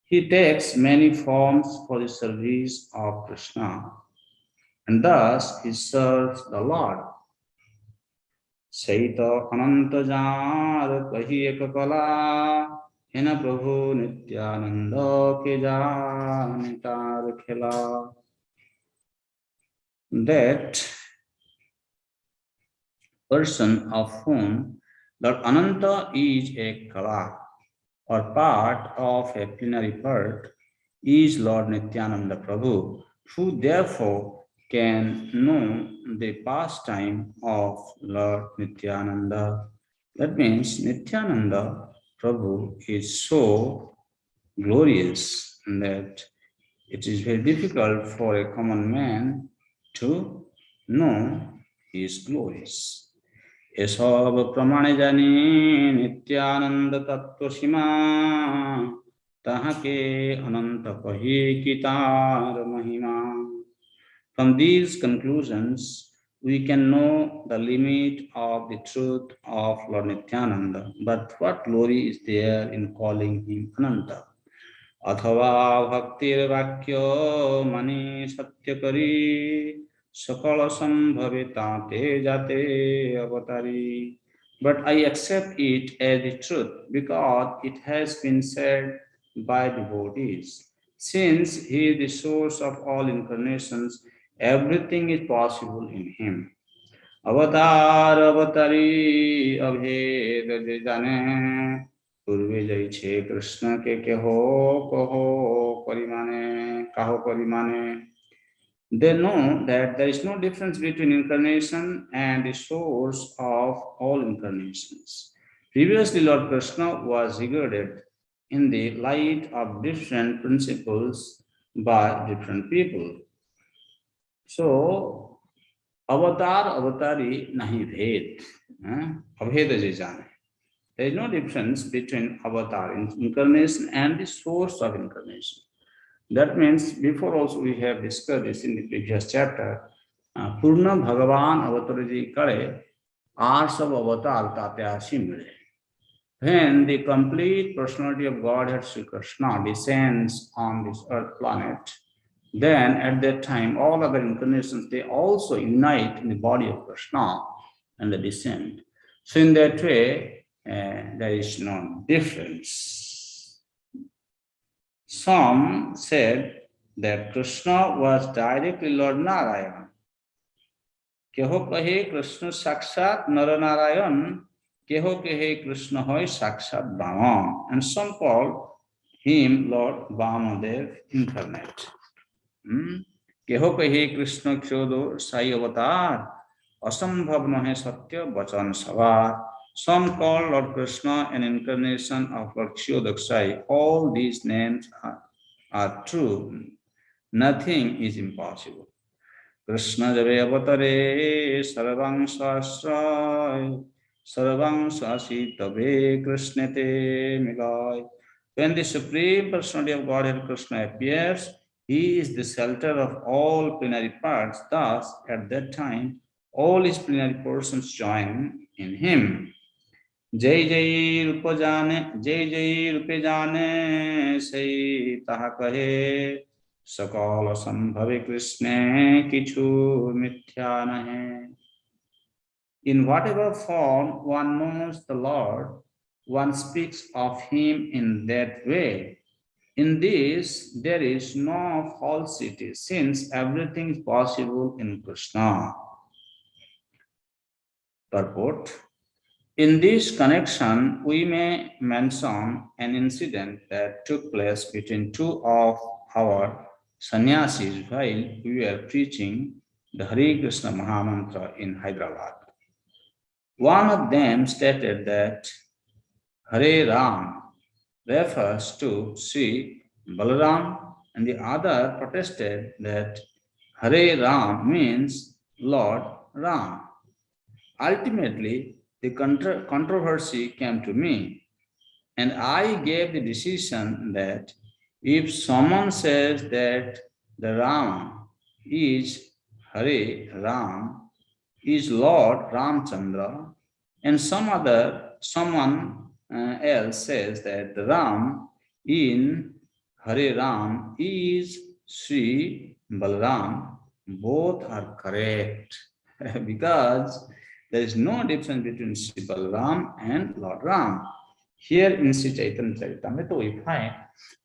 He takes many forms for the service of Krishna, and thus he serves the Lord. Saita Ananta Jar Kahi Ekakala Hena Prabhu Nityananda 𝐒𝐜𝐢𝐞𝐧𝐜𝐞. That person of whom Lord Ananta is a kala, or part of a plenary part, is Lord Nityananda Prabhu, who therefore can know the pastime of Lord Nityananda. That means Nityananda Prabhu is so glorious that it is very difficult for a common man to know his glories. एसव प्रमाणे जानी नित्यानंद तत्व सीमा तहाँ के अनंत कही कीतार महिमा. From these conclusions, we can know the limit of the truth of Lord Nityananda. But what glory is there in calling him Ananta? अथवा भक्तिर वाक्य मनि सत्य करी सकल संभविता ते जाते अवतारी. But I accept it as the truth because it has been said by devotees. Since he is the source of all incarnations, everything is possible in him. अवतार अवतारी अभेद जाने पूर्वे जय छे कृष्ण के कहो कहो परिमाने कहो परिमाने. They know that there is no difference between incarnation and the source of all incarnations. Previously, Lord Krishna was regarded in the light of different principles by different people. So, avatar, avatari, nahi bhed. Abheda je jane. There is no difference between avatar, incarnation, and the source of incarnation. That means, before also we have discussed this in the previous chapter, Purna Bhagavan Avatariji Kare, Ars of Avatar Tatyasi Mile. When the complete personality of Godhead Sri Krishna descends on this earth planet, then at that time all other incarnations, they also unite in the body of Krishna and they descend. So in that way, there is no difference. Some said that Krishna was directly Lord Narayan. Keho kahe Krishna Sakshat Naranarayan, Keho kahe Krishna hoy Sakshat Brahma. And some call him Lord Vamadev incarnate. Keho kahe Krishna 𝐒𝐜𝐢𝐞𝐧𝐜𝐤 avatar, asambhav nahe satya vachan savar. Some call Lord Krishna an incarnation of Lord 𝐒𝐜𝐢𝐞𝐧𝐜𝐤. All these names are true. Nothing is impossible. Krishna jave avatare sarvang sasray, sarvang sasi tabe krishnete milay. When the Supreme Personality of Godhead Krishna appears, he is the shelter of all plenary parts. Thus, at that time, all his plenary portions join in him. Jai Jai Rupa Jane, Jai Jai Rupe Jane, Sai Taha Kahe, Sakala Sambhave Krishna Kichu Mithya Nahe. In whatever form one knows the Lord, one speaks of him in that way. In this, there is no falsity, since everything is possible in Krishna. Purport. In this connection, we may mention an incident that took place between two of our sannyasis while we were preaching the Hare Krishna Mahamantra in Hyderabad. One of them stated that Hare Ram refers to Sri Balaram, and the other protested that Hare Ram means Lord Ram. Ultimately, the controversy came to me, and I gave the decision that if someone says that the Ram is Hare Ram, is Lord Ramchandra, and someone else says that the Ram in Hare Ram is Sri Balaram, both are correct because there is no difference between Sri Balaram and Lord Ram. Here in Sri Chaitanya Caritamrita, we find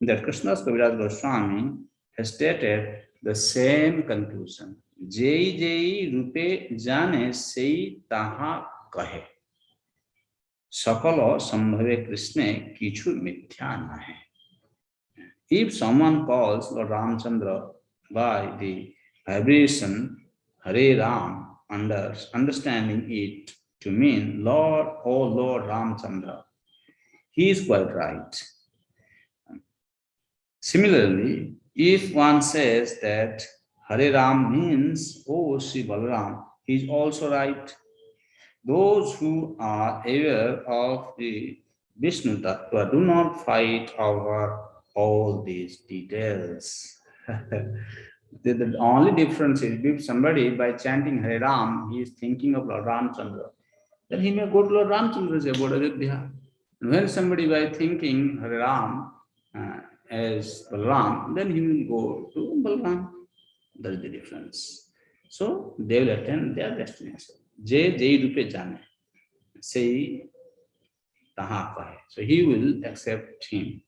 that Krishnadas Kaviraj Goswami has stated the same conclusion. Jai Jai Rupe Jane Sai Taha Kahe. Sakala Sambhave Krishna Kichu Mithya Nahe. If someone calls Lord Ramchandra by the vibration Hare Ram, understanding it to mean Lord, O Lord Ramchandra, he is quite right. Similarly, if one says that Hare Ram means O Sri Balaram, he is also right. Those who are aware of the Vishnu Tattva do not fight over all these details. The only difference is if somebody by chanting Hare Ram, he is thinking of Lord Ramchandra, then he may go to Lord Ramchandra's abode Ayodhya. And when somebody by thinking Hare Ram as Balaram, then he will go to Balaram. That is the difference. So they will attain their destination. Jai Jai Rupe Jane. Say Taha Kahe. So he will accept him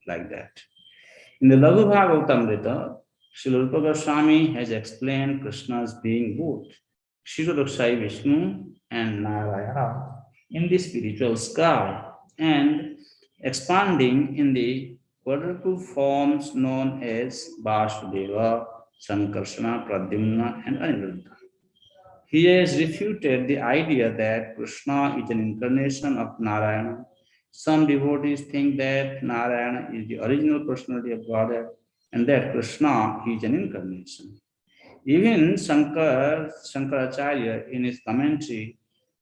like that. In the Laghu Bhagavatamrita, Srila Rupa Goswami has explained Krishna's being both 𝐒𝐜𝐢𝐞𝐧𝐜 Vishnu and Narayana in the spiritual sky and expanding in the quadruple forms known as Vasudeva, Sankarsana, Pradyumna, and Aniruddha. He has refuted the idea that Krishna is an incarnation of Narayana. Some devotees think that Narayana is the original personality of Godhead and that Krishna is an incarnation. Even Shankaracharya, in his commentary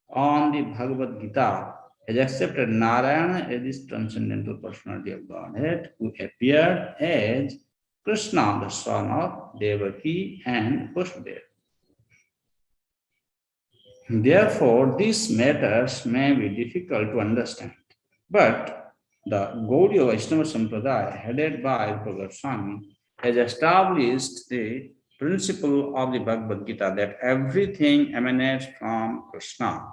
on the Bhagavad Gita, has accepted Narayana as this transcendental personality of Godhead who appeared as Krishna, the son of Devaki and Vasudeva. Therefore, these matters may be difficult to understand. But the Gaudiya Vaishnava Sampradaya, headed by Rupa Goswami, has established the principle of the Bhagavad Gita that everything emanates from Krishna,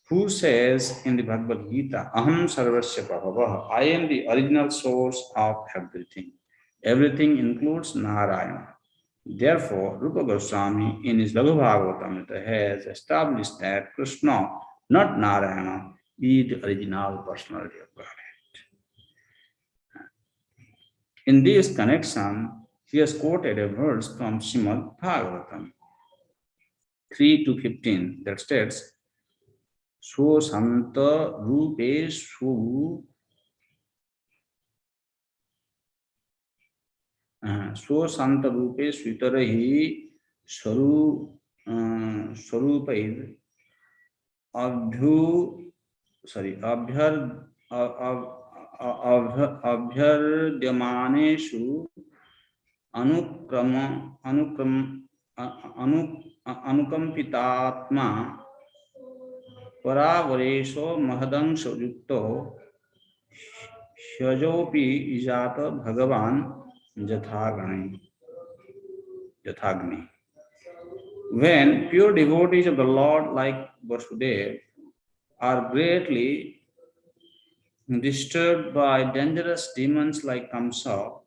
who says in the Bhagavad Gita, Aham Sarvasya Prabhavaha, I am the original source of everything. Everything includes Narayana. Therefore, Rupa Goswami in his Laghu Bhagavatamrita has established that Krishna, not Narayana, is the original personality of Godhead. In this connection, he has quoted a verse from Srimad Bhagavatam 3-15 that states, Swo Santa Rupeshu Swo Santa Rupeshu Itarahi Swarupaid Abhyardhyamaneshu Anukampitatma Paravaresho Mahadangsho Yukto Hyajopi Ijata Bhagavan Jathagni. When pure devotees of the Lord like Vasudeva are greatly disturbed by dangerous demons like Kamsa,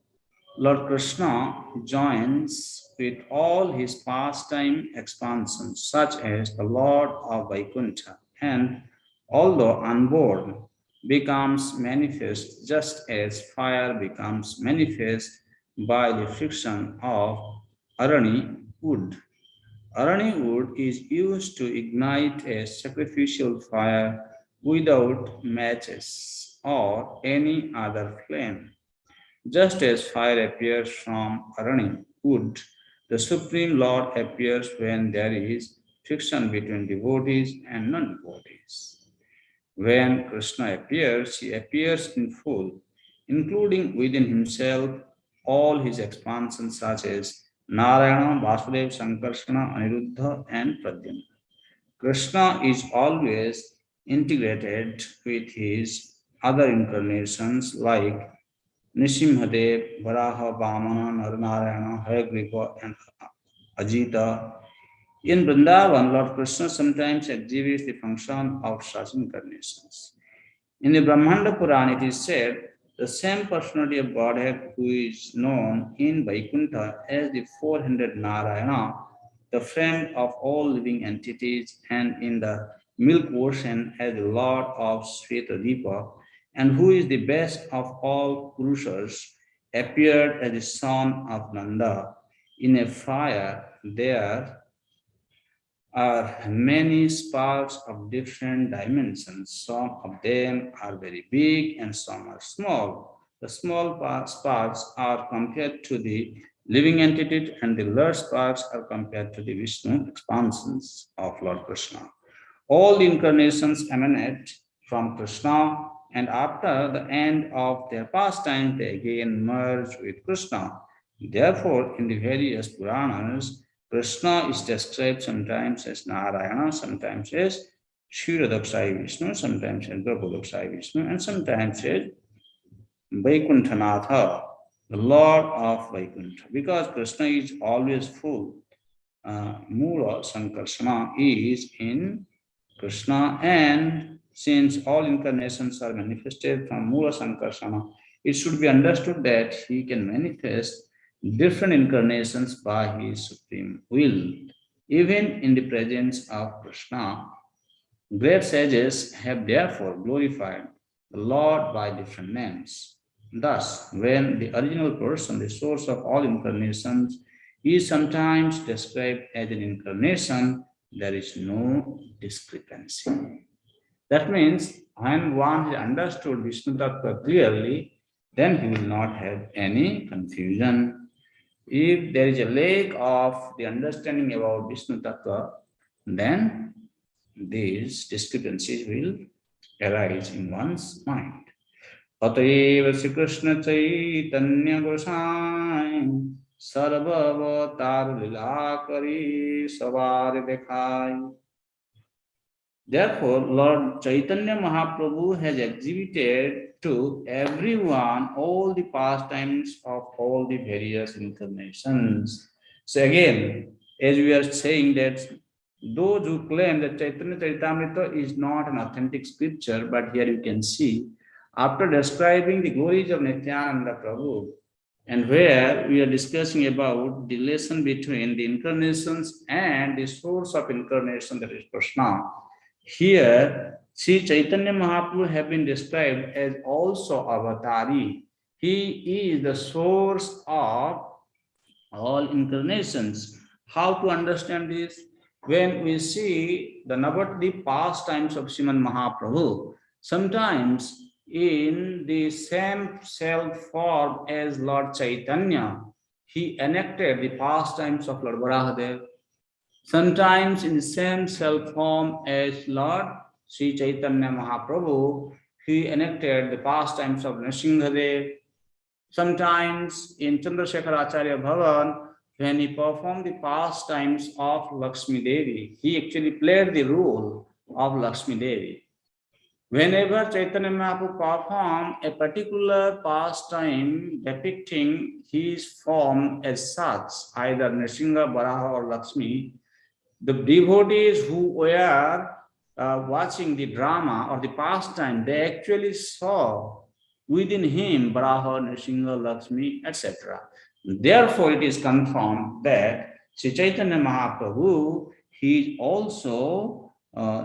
Lord Krishna joins with all his pastime expansions, such as the Lord of Vaikuntha, and although unborn, becomes manifest just as fire becomes manifest by the friction of Arani wood. Arani wood is used to ignite a sacrificial fire without matches or any other flame. Just as fire appears from Arani wood, the Supreme Lord appears when there is friction between devotees and non-devotees. When Krishna appears, he appears in full, including within himself all his expansions such as Narayana, Vasudeva, Sankarsana, Aniruddha, and Pradyumna. Krishna is always integrated with his other incarnations like Nisimhadev, Varaha, Vamana, Naranarayana, 𝐒𝐜𝐤𝐴, and Ajita. In Vrindavan, Lord Krishna sometimes exhibits the function of such incarnations. In the Brahmanda Purana, it is said, the same personality of Godhead who is known in Vaikuntha as the four-handed Narayana, the friend of all living entities, and in the milk ocean as the Lord of Shvetadipa, and who is the best of all Purushas, appeared as the son of Nanda. In a fire, there are many sparks of different dimensions. Some of them are very big and some are small. The small sparks are compared to the living entity and the large sparks are compared to the Vishnu expansions of Lord Krishna. All the incarnations emanate from Krishna, and after the end of their pastime, they again merge with Krishna. Therefore, in the various Puranas, Krishna is described sometimes as Narayana, sometimes as Kshirodakshai Vishnu, sometimes as Drapadakshai Vishnu, and sometimes as Vaikunthanatha, the Lord of Vaikuntha. Because Krishna is always full, Mula Sankarsana is in Krishna, and since all incarnations are manifested from Mula Sankarsana, it should be understood that he can manifest different incarnations by his supreme will. Even in the presence of Krishna, great sages have therefore glorified the Lord by different names. Thus, when the original person, the source of all incarnations, is sometimes described as an incarnation, there is no discrepancy. That means when one has understood Vishnu Tattva clearly, then he will not have any confusion. If there is a lack of the understanding about Vishnu Tattva, then these discrepancies will arise in one's mind. अतएव श्री कृष्ण चैतन्य गोसाई सर्वअवतार लीला करी सवार दिखाई. Therefore, Lord Chaitanya Mahaprabhu has exhibited to everyone all the pastimes of all the various incarnations. So again, as we are saying that those who claim that Chaitanya Caritamrita is not an authentic scripture, but here you can see, after describing the glories of Nityananda Prabhu, and where we are discussing about the relation between the incarnations and the source of incarnation, that is Krishna. Here, Sri Chaitanya Mahaprabhu have been described as also avatari. He is the source of all incarnations. How to understand this? When we see the Navadvip pastimes of Sriman Mahaprabhu, sometimes in the same self form as Lord Chaitanya, he enacted the pastimes of Lord Varahadev. Sometimes in the same self form as Lord Sri Chaitanya Mahaprabhu, he enacted the pastimes of Nrsimhadev. Sometimes in Chandrasekhar Acharya Bhavan, when he performed the pastimes of Lakshmi Devi, he actually played the role of Lakshmi Devi. Whenever Chaitanya Mahaprabhu performed a particular pastime depicting his form as such, either Nrsimha, Varaha or Lakshmi, the devotees who were watching the drama or the pastime, they actually saw within him Varaha, Nrsimha, Lakshmi, etc. Therefore, it is confirmed that Sri Chaitanya Mahaprabhu, he is also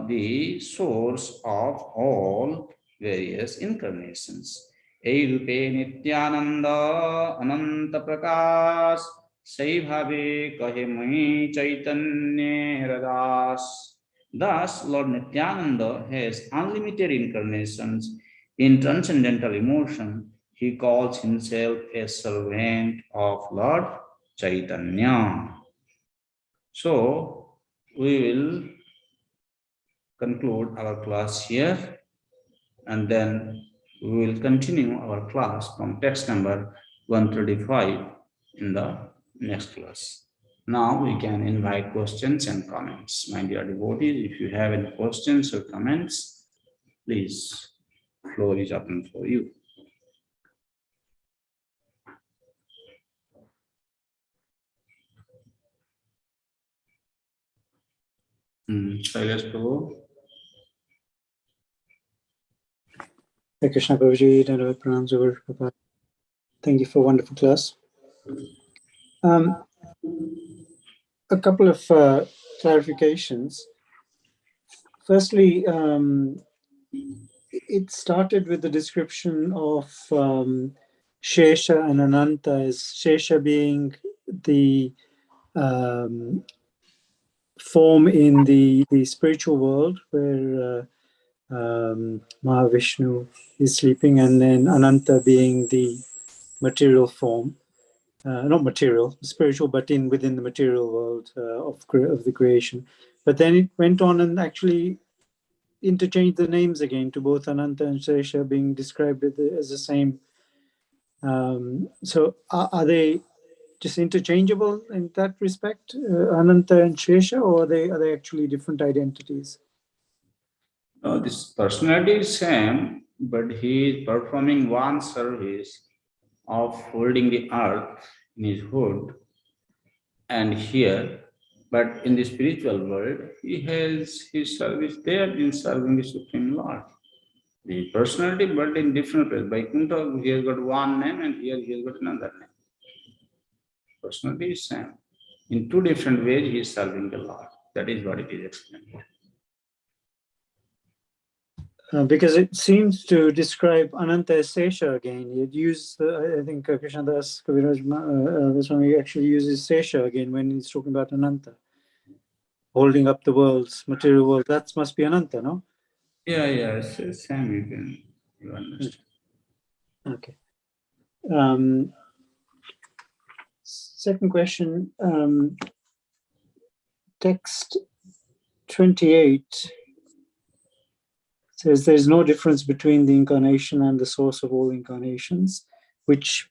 the source of all various incarnations. 𝐒𝐤𝐚𝐡𝐢𝐫 Nityananda Ananta Prakash 𝐕𝐢𝐬𝐡𝐢𝐫𝐚𝐢𝐞𝐬𝐡𝐢𝐫 Chaitanya Hridas. Thus, Lord Nityananda has unlimited incarnations in transcendental emotion. He calls himself a servant of Lord Chaitanya. So, we will conclude our class here, and then we will continue our class from text number 135 in the next class. Now we can invite questions and comments. My dear devotees, if you have any questions or comments, please, floor is open for you. Shailesh Prabhu. Hare Krishna Prabhuji, pranams over. Thank you for a wonderful class. A couple of clarifications. Firstly, it started with the description of Shesha and Ananta, as Shesha being the form in the spiritual world where Mahavishnu is sleeping, and then Ananta being the material form, not material, spiritual, but within the material world of the creation. But then it went on and actually interchanged the names again to both Ananta and Shesha being described as the same. So are they just interchangeable in that respect, Ananta and Shesha, or are they actually different identities? No, this personality is same, but he is performing one service of holding the earth in his hood, and here, but in the spiritual world, he has his service there in serving the Supreme Lord. The personality, but in different ways. By Kunta, he has got one name, and here he has got another name. Personality is same. In two different ways, he is serving the Lord. That is what it is explained. Because it seems to describe Ananta as Sesha again. It used, I think Krishnadas Kaviraj Goswami actually uses Sesha again when he's talking about Ananta, holding up the worlds, material world. That must be Ananta, no? Yeah, same you understand. Okay. Second question, text 28 says there's no difference between the incarnation and the source of all incarnations, which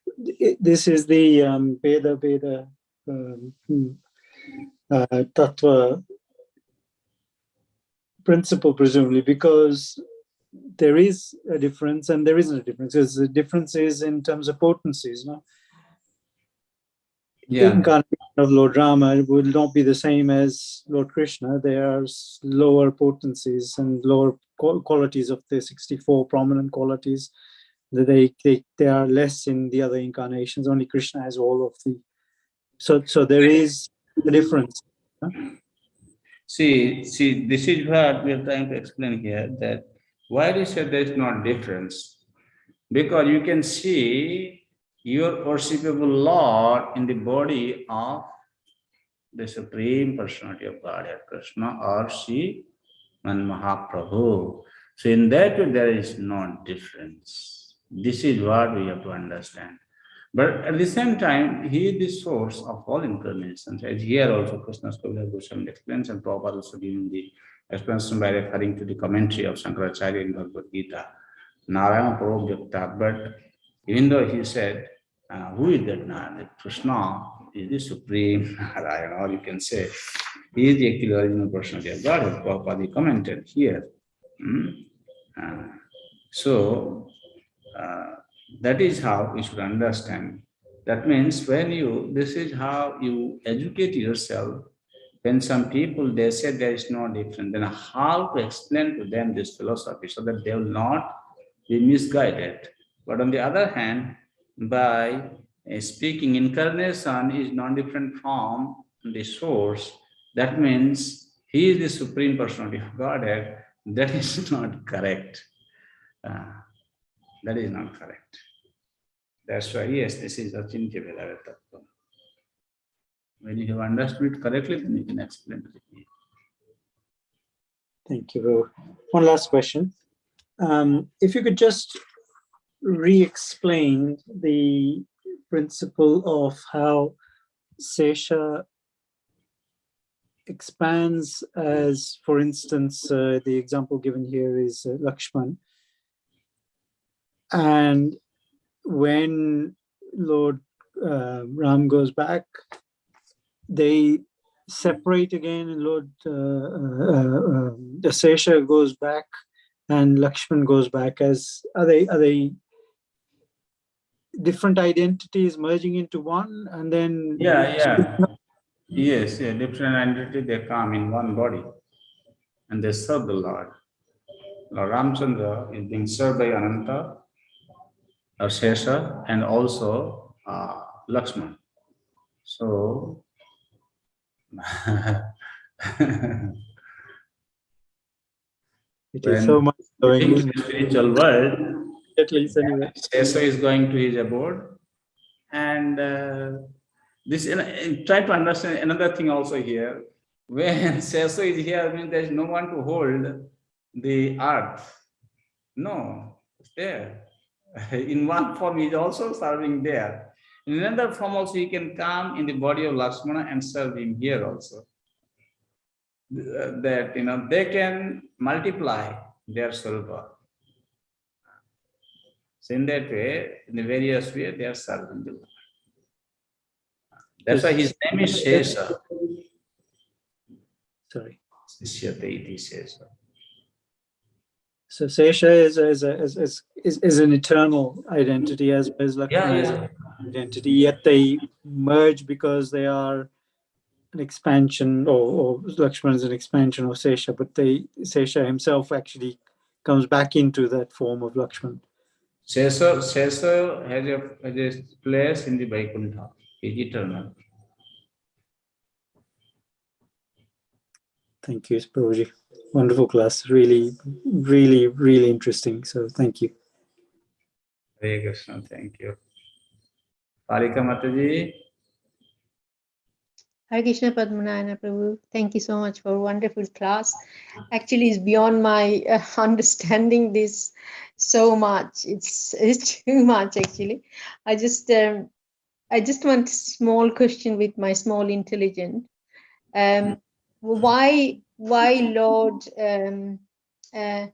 this is the Veda Tattva principle, presumably, because there is a difference and there isn't a difference. Because the difference is in terms of potencies, no? Yeah. Incarnation of Lord Rama will not be the same as Lord Krishna. There are lower potencies and lower qualities of the 64 prominent qualities. They are less in the other incarnations. Only Krishna has all of the. So there is a difference. Huh? See, this is what we are trying to explain here, that why we say there is no difference. Because you can see your worshipable Lord in the body of the Supreme Personality of Godhead, Krishna or Sri and Mahaprabhu. So in that way, there is no difference. This is what we have to understand. But at the same time, he is the source of all incarnations. As here also, Krishna's Kaviraj Goswami explains, and Prabhupada also giving the explanation by referring to the commentary of Shankaracharya in Bhagavad Gita, Narayana Prabhupada. But even though he said, who is that Narayana? Krishna is the supreme Narayana, or you can say, he is the actual original personality of God. Prabhupada commented here. So, that is how we should understand. That means this is how you educate yourself. When some people, they say there is no difference, then how to explain to them this philosophy so that they will not be misguided. But on the other hand, by speaking incarnation is non-different from the source, that means he is the Supreme Personality of Godhead. That is not correct. That is not correct. That's why, yes, this is Achintya Vedaveda Tattva. When you have understood it correctly, then you can explain to me. Thank you. One last question. If you could just re-explain the principle of how Sesha expands as, for instance, the example given here is Lakshman. And when Lord Ram goes back, they separate again, and Lord Sesha goes back and Lakshman goes back. As are they different identities merging into one, and then Yes, different identity, they come in one body and they serve the Lord. Lord Ramchandra is being served by Ananta or Sesha and also Lakshman. So it is so much going in the spiritual world, at least anyway. Sesha is going to his abode, and try to understand another thing also here. When Sesha is here, means there is no one to hold the earth. No, it's there. In one form, he is also serving there. In another form, also he can come in the body of Lakshmana and serve him here also. That they can multiply their swarupa. So in that way, in the various way, they are serving the Lord. That's why his name is Sesha. Sorry. Sishyate iti Sesha. So Sesha is an eternal identity as Lakshmana is an identity, yet they merge because they are an expansion, or Lakshmana is an expansion of Sesha, but Sesha himself actually comes back into that form of Lakshmana. Sesha has a place in the Vaikuntha. He is eternal. Thank you, Prabhuji. Wonderful class. Really, really, really interesting. So thank you. Hare Krishna, thank you. Parika Mataji. Hare Krishna Padmanayana Prabhu. Thank you so much for a wonderful class. Actually, it's beyond my understanding this so much. It's too much actually. I just want a small question with my small intelligence. Why Lord? I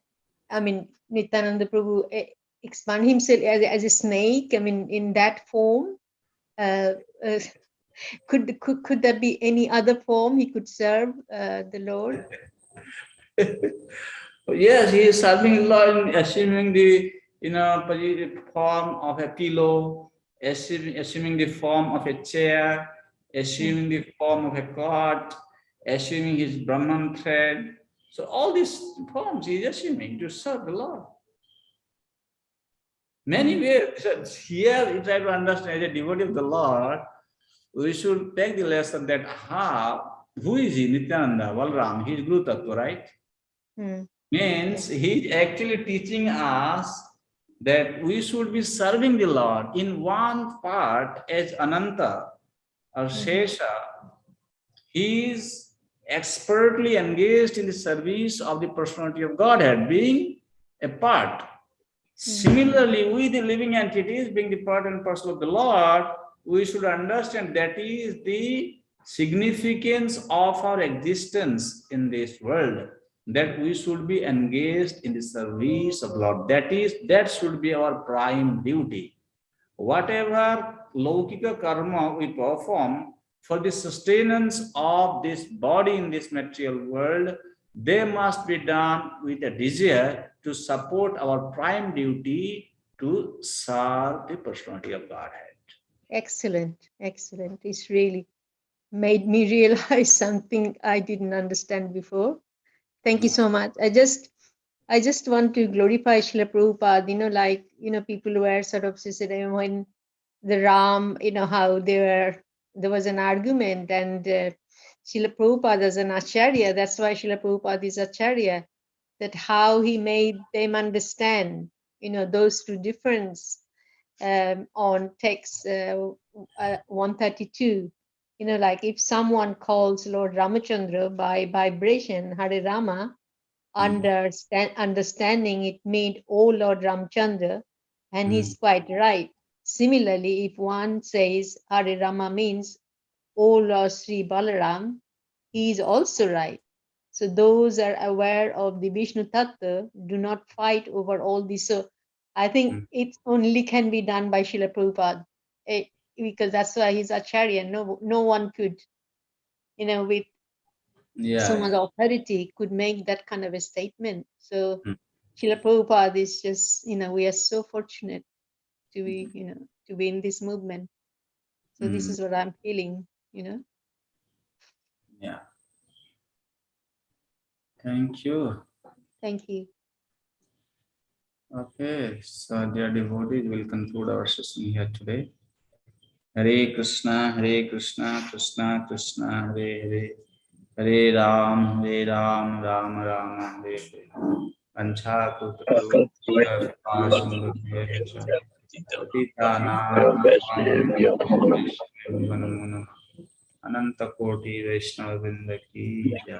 mean, Nityananda Prabhu expand himself as a snake. I mean, in that form. Could there be any other form he could serve the Lord? Yes, he is serving Lord, assuming the form of a pillow, assuming the form of a chair, assuming the form of a cot, assuming his Brahman thread. So all these forms he is assuming to serve the Lord. Many ways. Here we try to understand as a devotee of the Lord, we should take the lesson that who is he? Nityananda, Balram, he is Guru Tattva, right? Means he is actually teaching us that we should be serving the Lord in one part as Ananta or Shesha. He is expertly engaged in the service of the personality of Godhead, being a part. Similarly, we the living entities, being the part and parcel of the Lord, we should understand that is the significance of our existence in this world, that we should be engaged in the service of the Lord. That should be our prime duty. Whatever Laukika karma we perform for the sustenance of this body in this material world, they must be done with a desire to support our prime duty to serve the personality of Godhead. Excellent, excellent. It's really made me realize something I didn't understand before. Thank you so much. I just want to glorify Srila Prabhupada, people were sort of said when the Ram, how there was an argument and Srila Prabhupada as an Acharya, that's why Srila Prabhupada is Acharya, that how he made them understand, those two differences on text 132. Like if someone calls Lord Ramachandra by vibration, Hare Rama, understanding it made, oh Lord Ramchandra, and he's quite right. Similarly, if one says Hare Rama means, oh Lord Sri Balaram, he is also right. So those are aware of the Vishnu Tattva do not fight over all this. So I think it only can be done by Srila Prabhupada, because that's why he's Acharya. No one could, with so much authority could make that kind of a statement. So Srila Prabhupada is just, we are so fortunate to be, to be in this movement. So this is what I'm feeling, Yeah. Thank you. Thank you. Okay, so dear devotees, we'll conclude our session here today. Hare Krishna, Krishna Krishna, Hare Hare. Hare Ram, Ram Rama, Hare Hare. Ancha Kutru, Ananta Koti Vaishnava Vrinda ki jai.